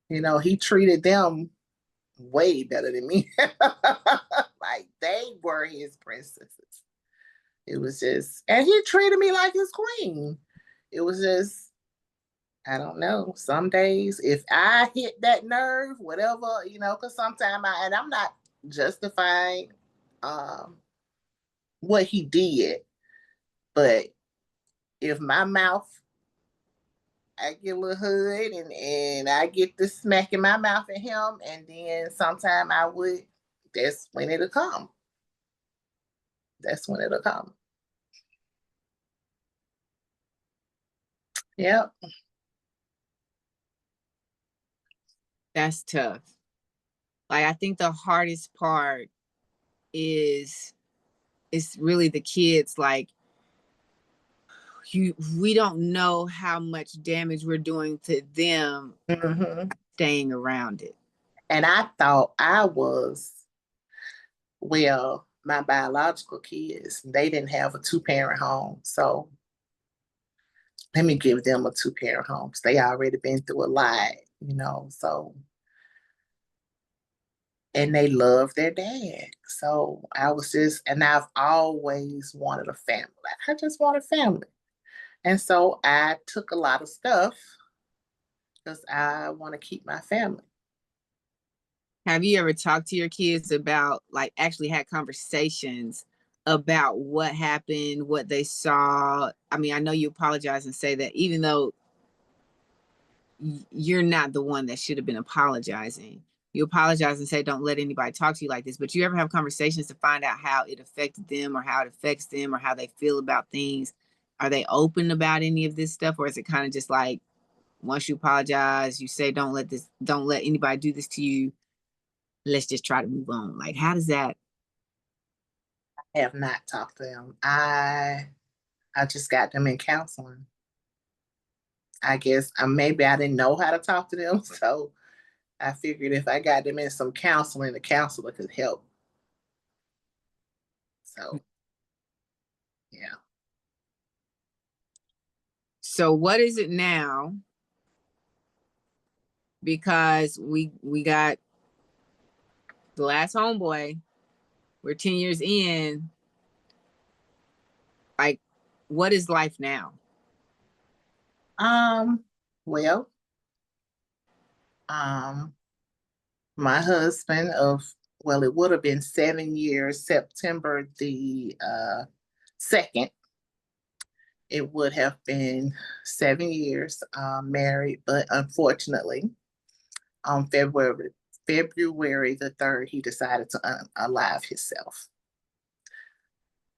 You know, he treated them way better than me. Like they were his princesses. It was just, and he treated me like his queen. It was just, I don't know. Some days, if I hit that nerve, whatever, you know, because sometimes and I'm not justifying um, what he did, but if my mouth, I get a little hood and I get to smacking my mouth at him, and then sometime I would, that's when it'll come. That's when it'll come. Yep. That's tough. Like, I think the hardest part is really the kids. Like, we don't know how much damage we're doing to them staying around it. And I thought I was, well, my biological kids, they didn't have a two-parent home. So let me give them a two-parent home. They already been through a lot, you know, so, and they love their dad. So I was just, and I've always wanted a family. I just want a family. And so I took a lot of stuff because I want to keep my family. Have you ever talked to your kids about, like, actually had conversations about what happened, what they saw? I mean, I know you apologize and say that even though you're not the one that should have been apologizing, you apologize and say, don't let anybody talk to you like this. But you ever have conversations to find out how it affected them or how it affects them or how they feel about things? Are they open about any of this stuff? Or is it kind of just like, once you apologize, you say, don't let anybody do this to you. Let's just try to move on. Like, how does that? I have not talked to them. I just got them in counseling. I guess maybe I didn't know how to talk to them, so I figured if I got them in some counseling, the counselor could help. So, yeah. So what is it now? Because we got the last homeboy. We're 10 years in. Like, what is life now? Well, um, my husband of, well, it would have been 7 years, September the 2nd. It would have been 7 years married, but unfortunately, on February the 3rd, he decided to unalive himself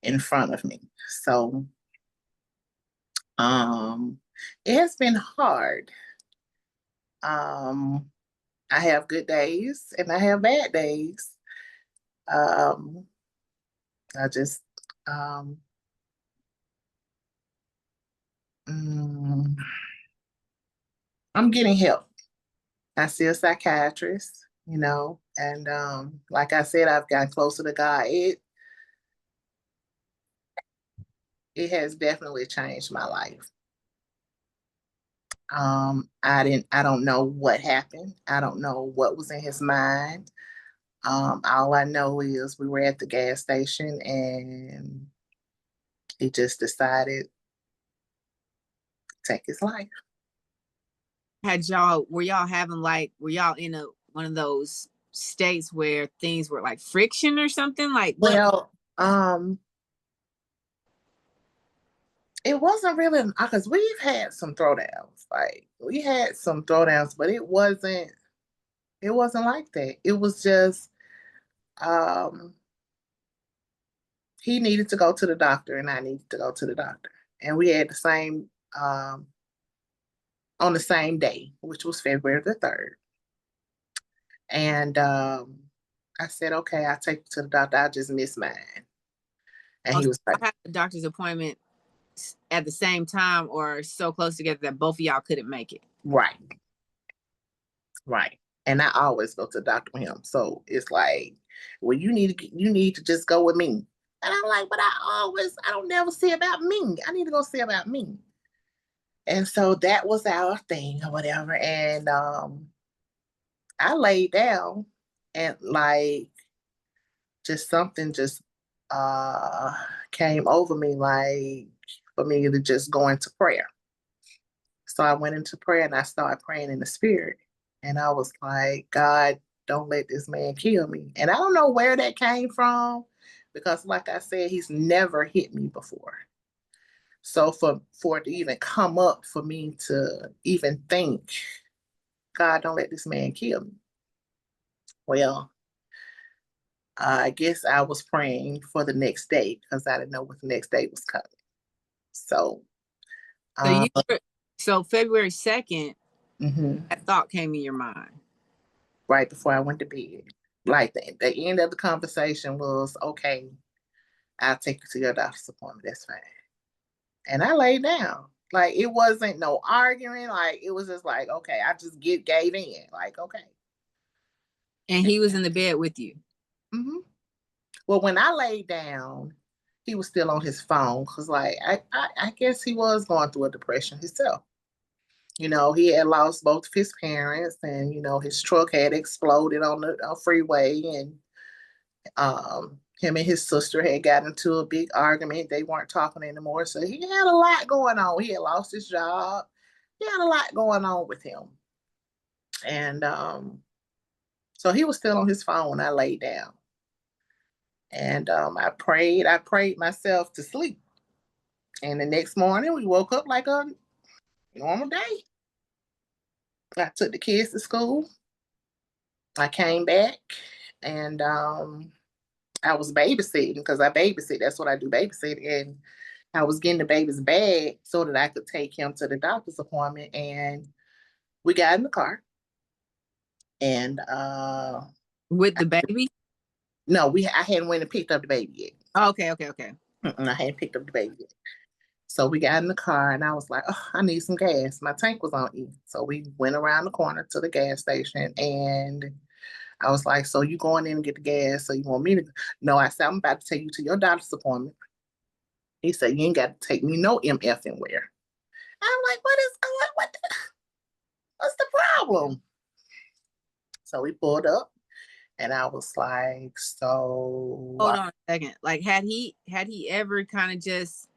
in front of me. So it has been hard. Um, I have good days and I have bad days. Um, I just mm, I'm getting help. I see a psychiatrist, you know, and like I said, I've gotten closer to God. It has definitely changed my life. I don't know what happened. I don't know what was in his mind. All I know is we were at the gas station and he just decided to take his life. Were y'all having, like, were y'all in one of those states where things were like friction or something? Like, what? Well, it wasn't really because we've had some throwdowns. Like we had some throwdowns, but it wasn't like that. It was just um he needed to go to the doctor and I needed to go to the doctor. And we had the same on the same day, which was February the 3rd. And I said, okay, I'll take you to the doctor. I just missed mine. And he was like, I had the doctor's appointment at the same time or so close together that both of y'all couldn't make it. right. Right. And I always go to the doctor with him. So it's like, well, you need to just go with me. And I'm like, but I don't never see about me. I need to go see about me. And so that was our thing or whatever. And I laid down and like just something just uh came over me, like for me to just go into prayer. So I went into prayer and I started praying in the spirit. And I was like, God, don't let this man kill me. And I don't know where that came from because, like I said, he's never hit me before. So for it to even come up for me to even think, God, don't let this man kill me. Well, I guess I was praying for the next day because I didn't know what the next day was coming. So, So uh, February 2nd, mhm, that thought came in your mind. right before I went to bed. Like the end of the conversation was, okay, I'll take you to your doctor's appointment. That's fine. And I laid down. Like it wasn't no arguing. Like it was just like, okay, I just gave in. Like, okay. And he was in the bed with you. Mm-hmm. Well, when I laid down, he was still on his phone because, like, I guess he was going through a depression himself. You know, he had lost both of his parents, and you know, his truck had exploded on the freeway, and him and his sister had gotten into a big argument. They weren't talking anymore, so he had a lot going on. He had lost his job. He had a lot going on with him, and so he was still on his phone when I laid down. And I prayed myself to sleep. And the next morning, we woke up like a normal day. I took the kids to school. I came back and I was babysitting because I babysit. That's what I do, babysit. And I was getting the baby's bag so that I could take him to the doctor's appointment. And we got in the car. And with the baby? No, I hadn't went and picked up the baby yet. Oh, okay. I hadn't picked up the baby yet. So we got in the car and I was like, oh, I need some gas. My tank was on E. So we went around the corner to the gas station and I was like, so you going in and get the gas? So you want me to? No, I said, I'm about to take you to your doctor's appointment. He said, you ain't got to take me no MF and where. I'm like, what's the problem? So we pulled up and I was like, so. Hold on a second. Like, had he ever kind of just,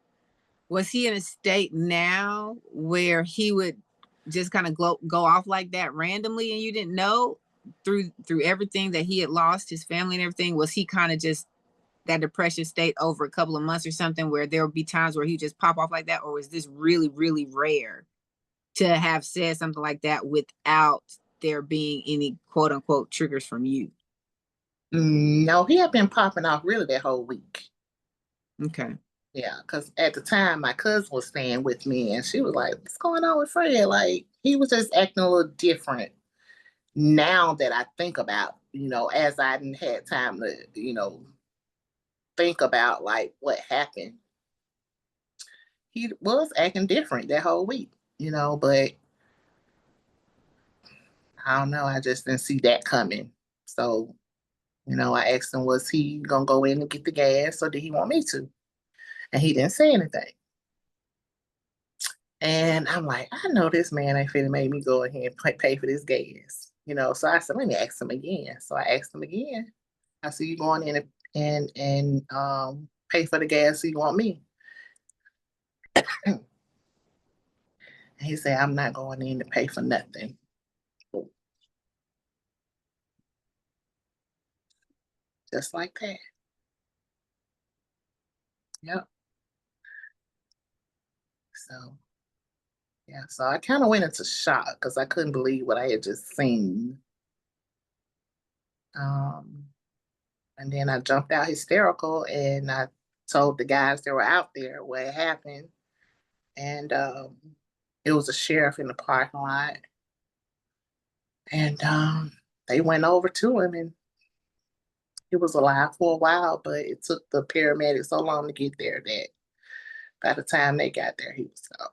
was he in a state now where he would just kind of go off like that randomly and you didn't know through everything that he had lost, his family and everything? Was he kind of just that depression state over a couple of months or something where there would be times where he just pop off like that? Or was this really, really rare to have said something like that without there being any quote unquote triggers from you? No, he had been popping off really that whole week. Okay. Yeah, because at the time my cousin was staying with me and she was like, what's going on with Fred? Like he was just acting a little different now that I think about, as I didn't had time to, think about like what happened. He was acting different that whole week, but I don't know. I just didn't see that coming. So, I asked him, was he gonna go in and get the gas or did he want me to? And he didn't say anything. And I'm like, I know this man ain't finna make me go ahead and pay for this gas. So I said, let me ask him again. So I asked him again. I said, you going in and pay for the gas so you want me? And he said, I'm not going in to pay for nothing. Just like that. Yep. So yeah, so I kind of went into shock because I couldn't believe what I had just seen. Um, and then I jumped out hysterical and I told the guys that were out there what had happened. And it was a sheriff in the parking lot. And they went over to him and he was alive for a while, but it took the paramedics so long to get there that by the time they got there, he was out.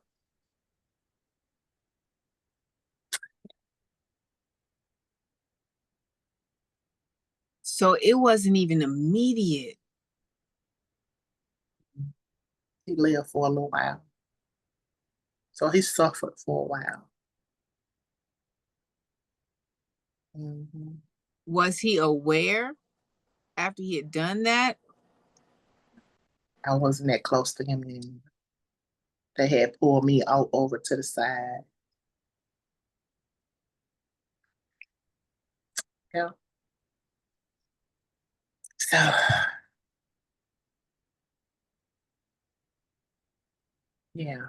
So it wasn't even immediate. He lived for a little while. So he suffered for a while. Mm-hmm. Was he aware after he had done that? I wasn't that close to him anymore. They had pulled me out over to the side. Yeah. So, yeah.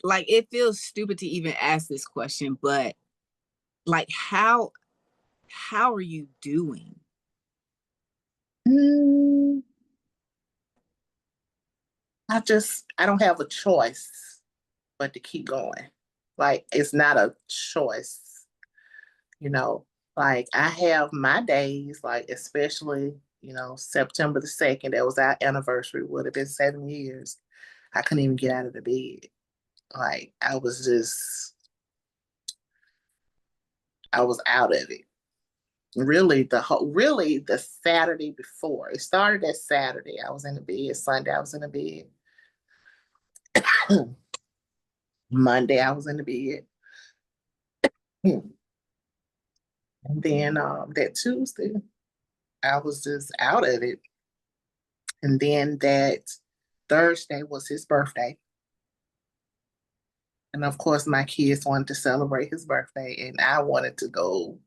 Like, it feels stupid to even ask this question, but like, how are you doing? Mm, I don't have a choice but to keep going. Like, it's not a choice, you know. Like, I have my days, like, especially, September the 2nd, that was our anniversary, would have been 7 years. I couldn't even get out of the bed. Like, I was out of it. Really, the Saturday before. It started that Saturday. I was in the bed. Sunday, I was in the bed. Monday, I was in the bed. And then that Tuesday, I was just out of it. And then that Thursday was his birthday. And of course, my kids wanted to celebrate his birthday, and I wanted to go.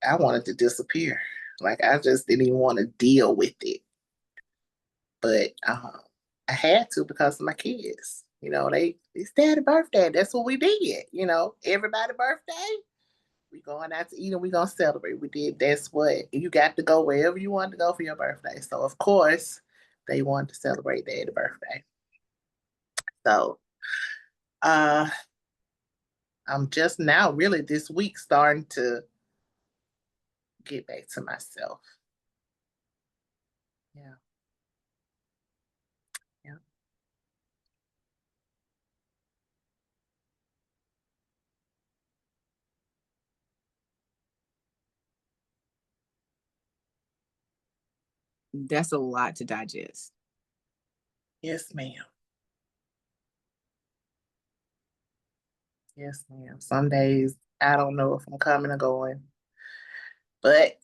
I wanted to disappear. Like, I just didn't even want to deal with it. But I had to because of my kids. It's daddy's birthday. That's what we did. Everybody's birthday. We going out to eat and we gonna celebrate. We did. That's what you got to go wherever you wanted to go for your birthday. So of course they wanted to celebrate their birthday. So uh I'm just now really this week starting to get back to myself. Yeah. Yeah. That's a lot to digest. Yes, ma'am. Yes, ma'am. Some days I don't know if I'm coming or going. But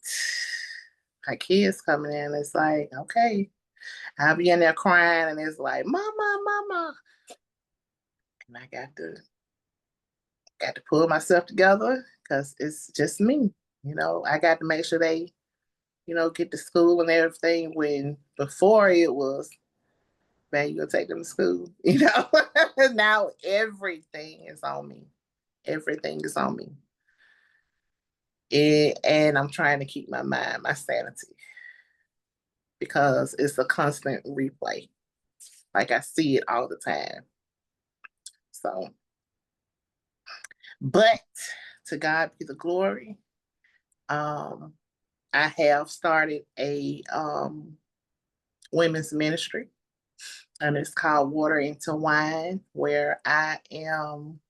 my kids coming in, it's like, okay. I'll be in there crying and it's like, mama, mama. And I got to pull myself together because it's just me. I got to make sure they, get to school and everything when before it was, man, you gonna take them to school. Now everything is on me. Everything is on me. And I'm trying to keep my mind, my sanity, because it's a constant replay. Like, I see it all the time. So, but to God be the glory. Um, I have started a women's ministry, and it's called Water into Wine, where I am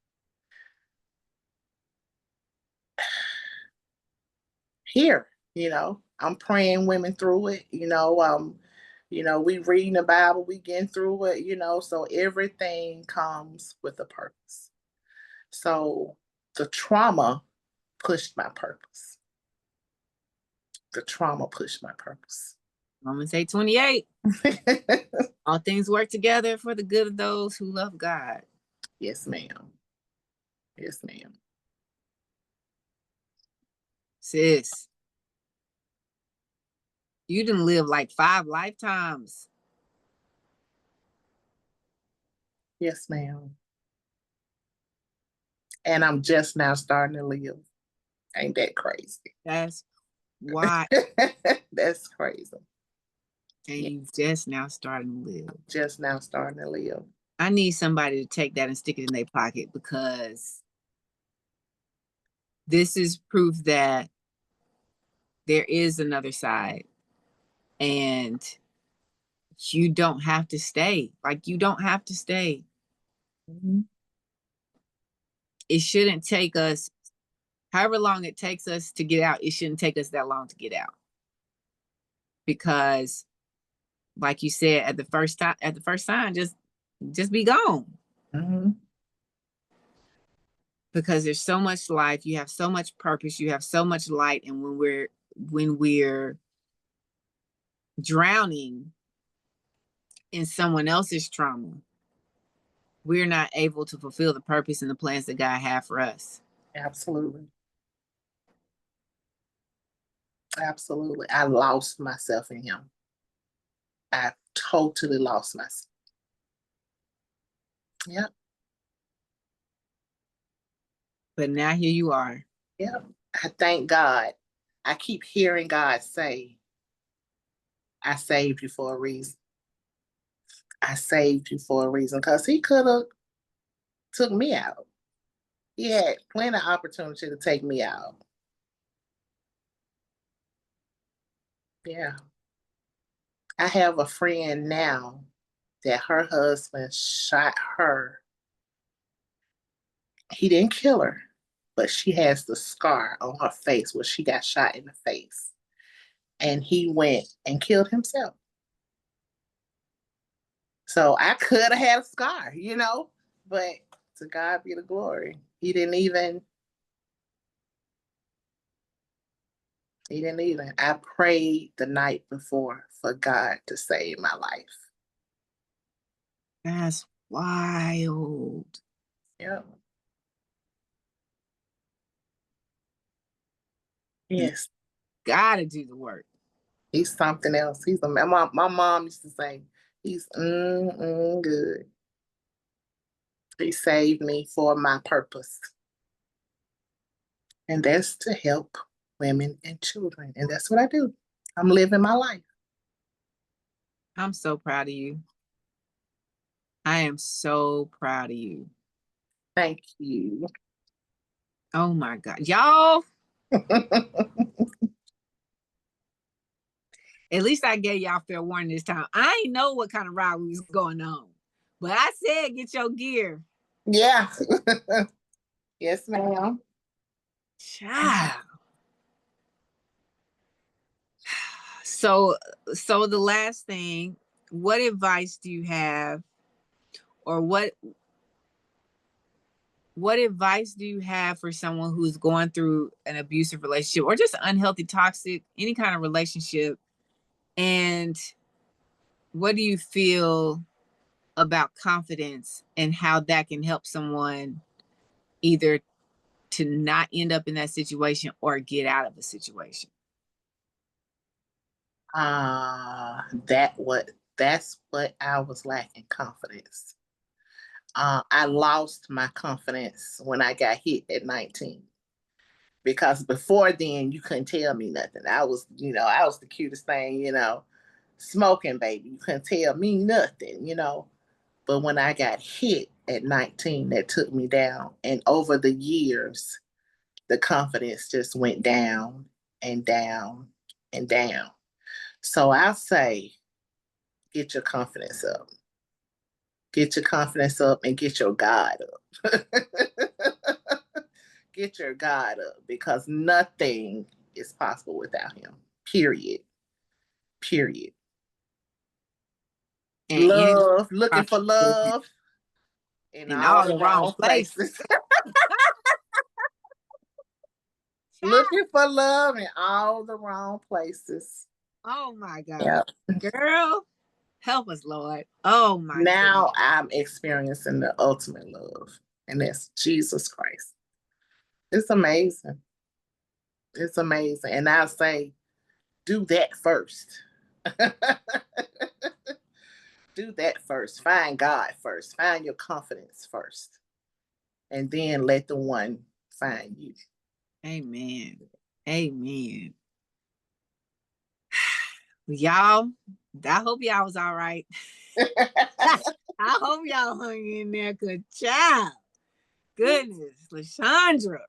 here. I'm praying women through it. We reading the Bible, we getting through it. So everything comes with a purpose. So the trauma pushed my purpose. The trauma pushed my purpose. Romans 8:28. All things work together for the good of those who love God. Yes, ma'am. Yes, ma'am. Sis, you didn't live like 5 lifetimes. Yes, ma'am. And I'm just now starting to live. Ain't that crazy? That's why. That's crazy. And you just now starting to live. Just now starting to live. I need somebody to take that and stick it in their pocket, because this is proof that there is another side. And you don't have to stay. Like, you don't have to stay. Mhm. It shouldn't take us, however long it takes us to get out, it shouldn't take us that long to get out. Because, like you said, at the first sign, just be gone. Mhm. Because there's so much life, you have so much purpose, you have so much light, and when we're drowning in someone else's trauma, we're not able to fulfill the purpose and the plans that God had for us. Absolutely. Absolutely. I lost myself in him. I totally lost myself. Yep. But now here you are. Yep. I thank God. I keep hearing God say, I saved you for a reason. I saved you for a reason. Because he could have took me out. He had plenty of opportunity to take me out. Yeah. I have a friend now that her husband shot her. He didn't kill her, but she has the scar on her face where she got shot in the face. And he went and killed himself. So I could have had a scar, but to God be the glory. He didn't even. I prayed the night before for God to save my life. That's wild. Yep. Yes. Gotta do the work. He's something else. My mom used to say, he's good. He saved me for my purpose. And that's to help women and children. And that's what I do. I'm living my life. I'm so proud of you. I am so proud of you. Thank you. Oh my God. Y'all, at least I gave y'all fair warning this time. I ain't know what kind of ride we was going on. But I said get your gear. Yeah. Yes, ma'am. Child. So the last thing, what advice do you have, or what advice do you have for someone who's going through an abusive relationship or just unhealthy, toxic, any kind of relationship? And what do you feel about confidence and how that can help someone either to not end up in that situation or get out of a situation? That's what I was lacking, confidence. I lost my confidence when I got hit at 19. Because before then you couldn't tell me nothing. I was the cutest thing, smoking baby. You couldn't tell me nothing. But when I got hit at 19, that took me down. And over the years, the confidence just went down and down and down. So I say, get your confidence up. Get your confidence up and get your God up. Get your God up, because nothing is possible without him. Period. Period. And Love, looking for love in in all all the the wrong wrong places. places. Looking for love in all the wrong places. Oh my God. Yeah. Girl, help us, Lord. Oh my Now goodness. I'm experiencing the ultimate love, and that's Jesus Christ. It's amazing. It's amazing. And I say, do that first. Do that first. Find God first. Find your confidence first. And then let the one find you. Amen. Amen. Y'all, I hope y'all was all right. I hope y'all hung in there. Good job. Goodness, LaShondra.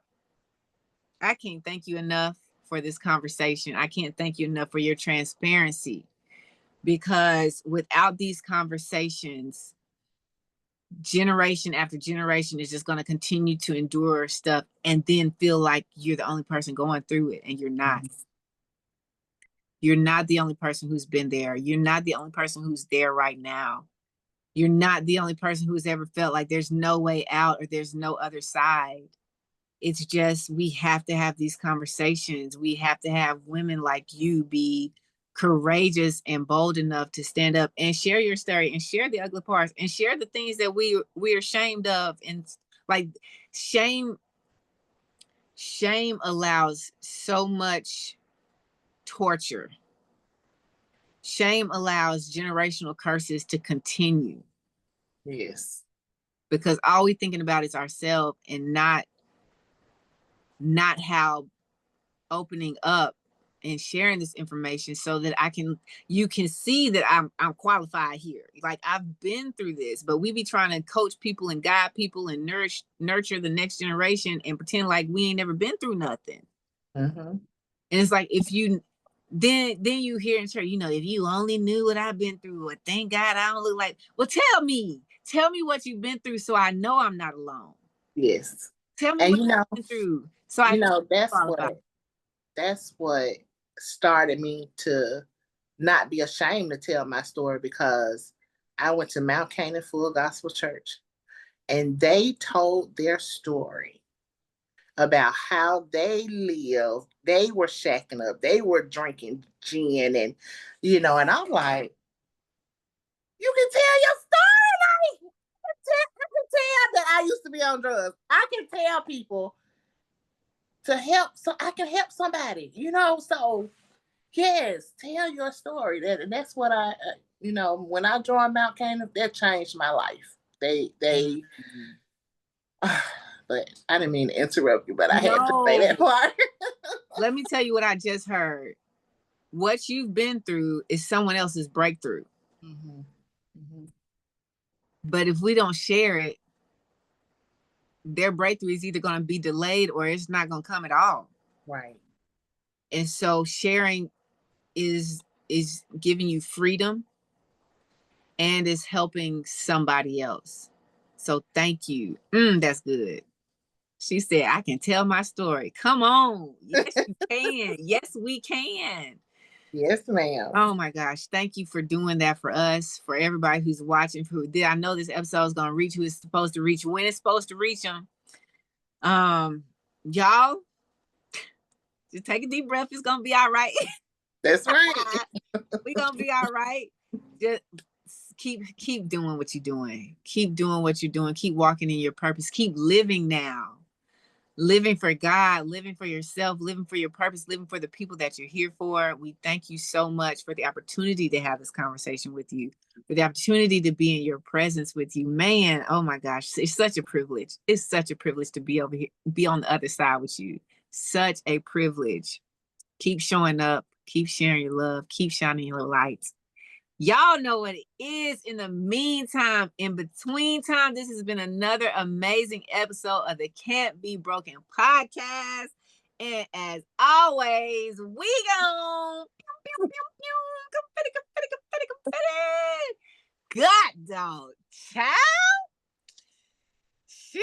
I can't thank you enough for this conversation. I can't thank you enough for your transparency. Because without these conversations, generation after generation is just going to continue to endure stuff and then feel like you're the only person going through it, and you're not. You're not the only person who's been there. You're not the only person who's there right now. You're not the only person who's ever felt like there's no way out or there's no other side. It's just, we have to have these conversations. We have to have women like you be courageous and bold enough to stand up and share your story and share the ugly parts and share the things that we're ashamed of. And like, shame allows so much torture. Shame allows generational curses to continue. Yes. Because all we thinking about is ourselves, and not how opening up and sharing this information so that you can see that I'm qualified here. Like, I've been through this, but we be trying to coach people and guide people and nurture the next generation and pretend like we ain't never been through nothing. And it's like, if you then you hear in church, if you only knew what I've been through, or thank God I don't look like. Well, tell me what you've been through so I know I'm not alone. Yes. Tell me what you've been through so I know that's what started me to not be ashamed to tell my story, because I went to Mount Canaan Full Gospel Church, and they told their story about how they lived. They were shacking up. They were drinking gin, and and I'm like, you can tell your story. Like, I can tell that I used to be on drugs. I can tell people to help, so I can help somebody, so yes, tell your story. And that's what I, when I joined Mount Canaan, that changed my life. But I didn't mean to interrupt you, but I had to say that part. Let me tell you what I just heard. What you've been through is someone else's breakthrough. But if we don't share it, their breakthrough is either going to be delayed or it's not going to come at all. Right. And so sharing is giving you freedom and is helping somebody else. So thank you. That's good. She said, I can tell my story. Come on. Yes, you can. Yes, we can. Yes, ma'am. Oh my gosh. Thank you for doing that for us, for everybody who's watching. I know this episode is going to reach who it's supposed to reach, when it's supposed to reach them. Y'all, just take a deep breath. It's going to be all right. That's right. We're going to be all right. Just keep doing what you're doing. Keep doing what you're doing. Keep walking in your purpose. Keep living now. Living for God, living for yourself, living for your purpose, living for the people that you're here for. We thank you so much for the opportunity to have this conversation with you, for the opportunity to be in your presence with you. Man, oh my gosh, it's such a privilege. It's such a privilege to be over here, be on the other side with you. Such a privilege. Keep showing up, keep sharing your love, keep shining your lights. Y'all know what it is. In the meantime, in between time, this has been another amazing episode of the Can't Be Broken podcast. And as always, we go God dog. Ciao. Shit.